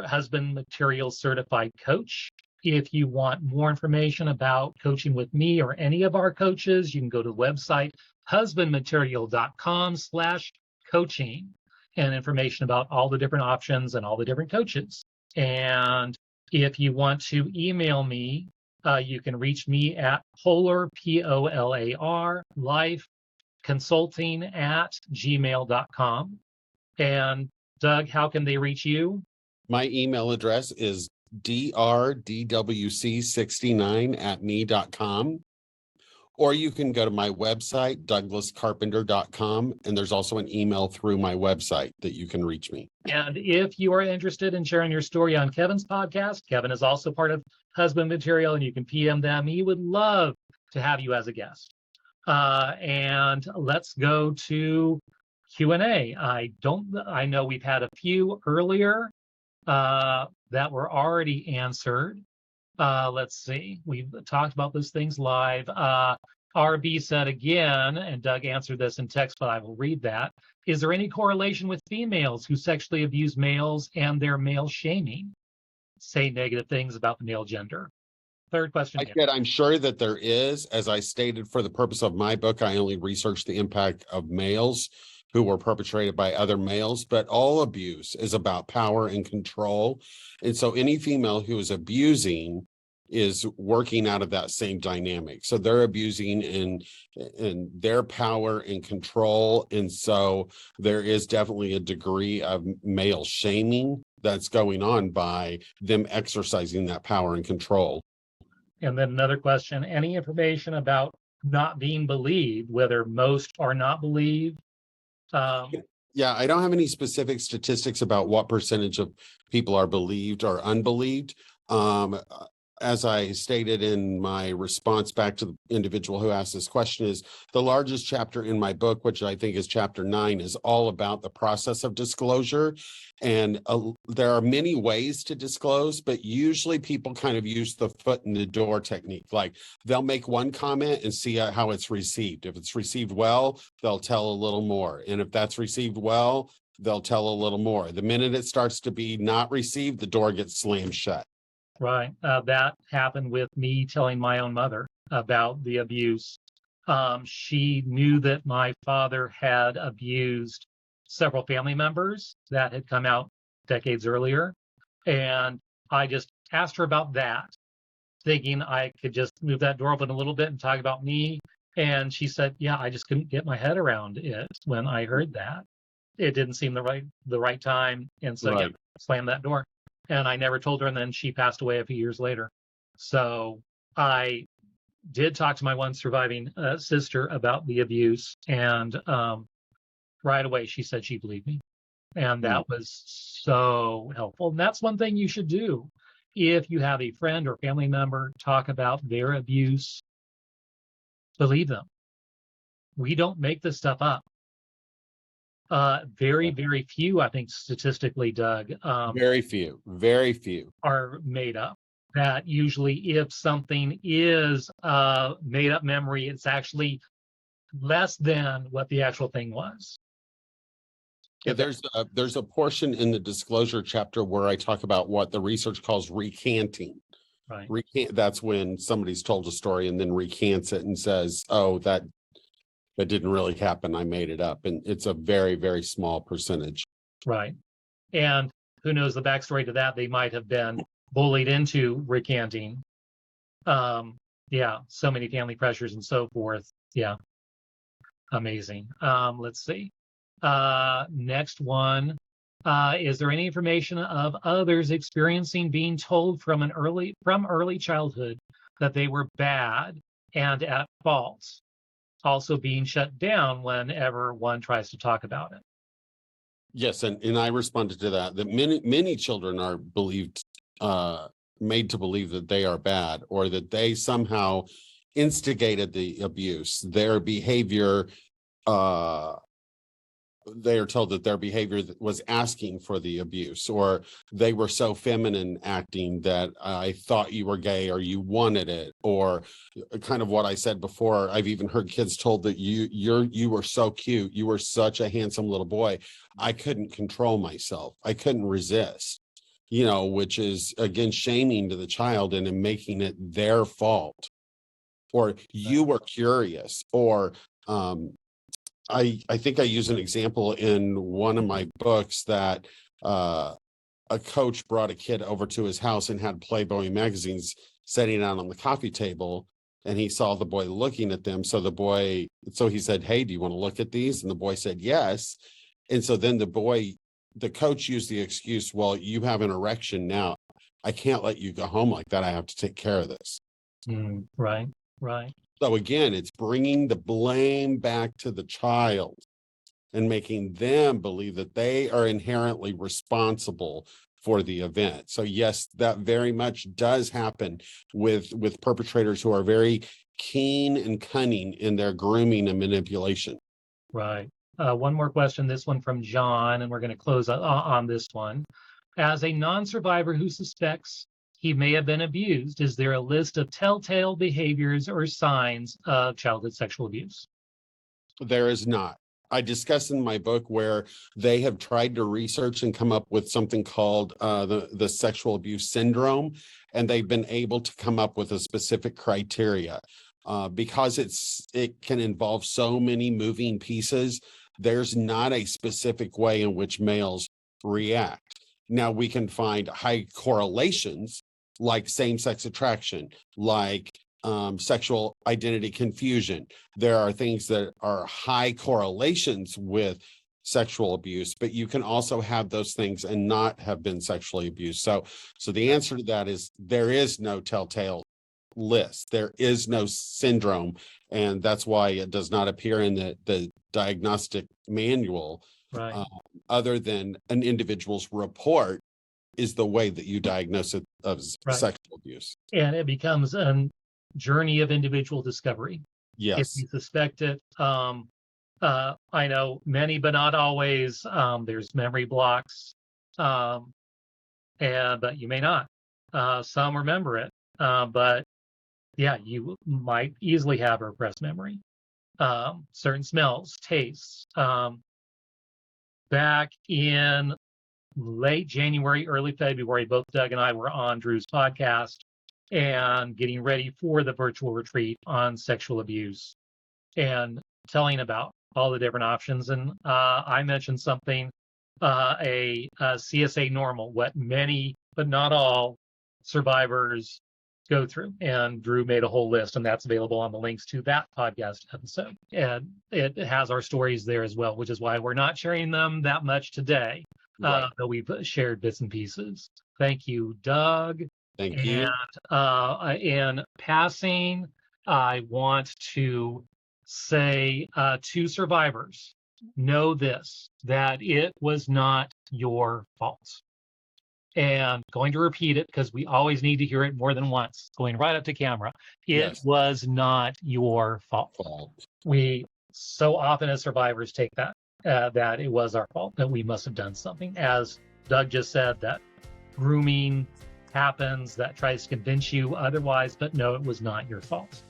husband material certified coach. If you want more information about coaching with me or any of our coaches, you can go to the website husbandmaterial.com/coaching and information about all the different options and all the different coaches. And if you want to email me, you can reach me at polar, POLAR, life consulting @gmail.com. And Doug, how can they reach you? My email address is drdwc69@me.com. Or you can go to my website, douglascarpenter.com, and there's also an email through my website that you can reach me. And if you are interested in sharing your story on Kevin's podcast, Kevin is also part of Husband Material, and you can PM them. He would love to have you as a guest. And let's go to Q&A. I know we've had a few earlier that were already answered. Let's see. We've talked about those things live. RB said again, and Doug answered this in text, but I will read that. Is there any correlation with females who sexually abuse males and their male shaming? Say negative things about the male gender. Third question. I'm sure that there is. As I stated, for the purpose of my book, I only researched the impact of males who were perpetrated by other males, but all abuse is about power and control. And so any female who is abusing is working out of that same dynamic. So they're abusing in their power and control. And so there is definitely a degree of male shaming that's going on by them exercising that power and control. And then another question, any information about not being believed, whether most are not believed? Yeah, I don't have any specific statistics about what percentage of people are believed or unbelieved. as I stated in my response back to the individual who asked this question, is the largest chapter in my book, which I think is chapter 9, is all about the process of disclosure. And there are many ways to disclose, but usually people kind of use the foot in the door technique. Like they'll make one comment and see how it's received. If it's received well, they'll tell a little more. And if that's received well, they'll tell a little more. The minute it starts to be not received, the door gets slammed shut. Right. That happened with me telling my own mother about the abuse. She knew that my father had abused several family members that had come out decades earlier. And I just asked her about that, thinking I could just move that door open a little bit and talk about me. And she said, yeah, I just couldn't get my head around it when I heard that. It didn't seem the right time. And so yeah, slammed that door. And I never told her, and then she passed away a few years later. So I did talk to my one surviving sister about the abuse, and right away she said she believed me. And that was so helpful. And that's one thing you should do. If you have a friend or family member talk about their abuse, believe them. We don't make this stuff up. Very, very few, I think, statistically, Doug. Very few are made up. That usually, if something is a made up memory, it's actually less than what the actual thing was. Yeah, there's a portion in the disclosure chapter where I talk about what the research calls recanting. Right. That's when somebody's told a story and then recants it and says, "Oh, that didn't really happen. I made it up." And it's a very, very small percentage. Right. And who knows the backstory to that? They might have been bullied into recanting. Yeah, so many family pressures and so forth. Yeah. Amazing. Let's see. Next one. Is there any information of others experiencing being told from early childhood that they were bad and at fault? Also being shut down whenever one tries to talk about it. Yes, and I responded to that many children are made to believe that they are bad, or that they somehow instigated the abuse. Their behavior, they are told that their behavior was asking for the abuse, or they were so feminine acting that I thought you were gay or you wanted it, or kind of what I said before. I've even heard kids told that you were so cute, you were such a handsome little boy, I couldn't control myself, I couldn't resist, which is again shaming to the child and in making it their fault. Or you were curious, or I think I use an example in one of my books that a coach brought a kid over to his house and had Playboy magazines sitting out on the coffee table, and he saw the boy looking at them. So he said, "Hey, do you want to look at these?" And the boy said, "Yes." And so then the coach used the excuse, "Well, you have an erection now. I can't let you go home like that. I have to take care of this." Right. So again, it's bringing the blame back to the child and making them believe that they are inherently responsible for the event. So yes, that very much does happen with perpetrators who are very keen and cunning in their grooming and manipulation. Right. One more question, this one from John, and we're going to close on this one. As a non-survivor who suspects he may have been abused, is there a list of telltale behaviors or signs of childhood sexual abuse? There is not. I discuss in my book where they have tried to research and come up with something called the sexual abuse syndrome, and they've been able to come up with a specific criteria. Because it can involve so many moving pieces, there's not a specific way in which males react. Now, we can find high correlations like same-sex attraction, like sexual identity confusion. There are things that are high correlations with sexual abuse, but you can also have those things and not have been sexually abused. So the answer to that is there is no telltale list. There is no syndrome, and that's why it does not appear in the diagnostic manual, right. Other than an individual's report is the way that you diagnose it as Right. sexual abuse. And it becomes a journey of individual discovery. If Yes. you suspect it, I know many, but not always. There's memory blocks, but you may not. Some remember it, but yeah, you might easily have a repressed memory. Certain smells, tastes. Back in late January, early February, both Doug and I were on Drew's podcast and getting ready for the virtual retreat on sexual abuse and telling about all the different options. And I mentioned something, a CSA normal, what many, but not all, survivors go through. And Drew made a whole list, and that's available on the links to that podcast episode. And it has our stories there as well, which is why we're not sharing them that much today. Right. But we've shared bits and pieces. Thank you, Doug. Thank you. And in passing, I want to say to survivors, know this, that it was not your fault. And going to repeat it because we always need to hear it more than once, going right up to camera. It Yes. was not your fault. We so often as survivors take that, that it was our fault, that we must have done something. As Doug just said, that grooming happens, that tries to convince you otherwise, but no, it was not your fault.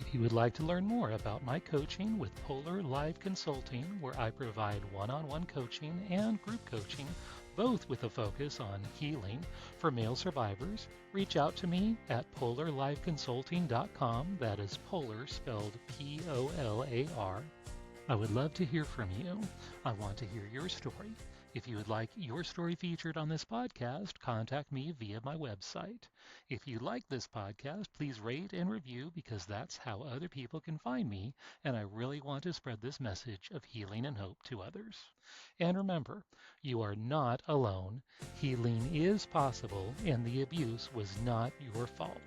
If you would like to learn more about my coaching with Polar Live Consulting, where I provide one-on-one coaching and group coaching, both with a focus on healing for male survivors, reach out to me at polarliveconsulting.com. That is Polar spelled P-O-L-A-R. I would love to hear from you. I want to hear your story. If you would like your story featured on this podcast, contact me via my website. If you like this podcast, please rate and review because that's how other people can find me, and I really want to spread this message of healing and hope to others. And remember, you are not alone. Healing is possible, and the abuse was not your fault.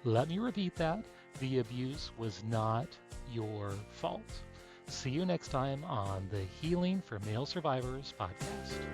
Let me repeat that. The abuse was not your fault. See you next time on the Healing for Male Survivors podcast.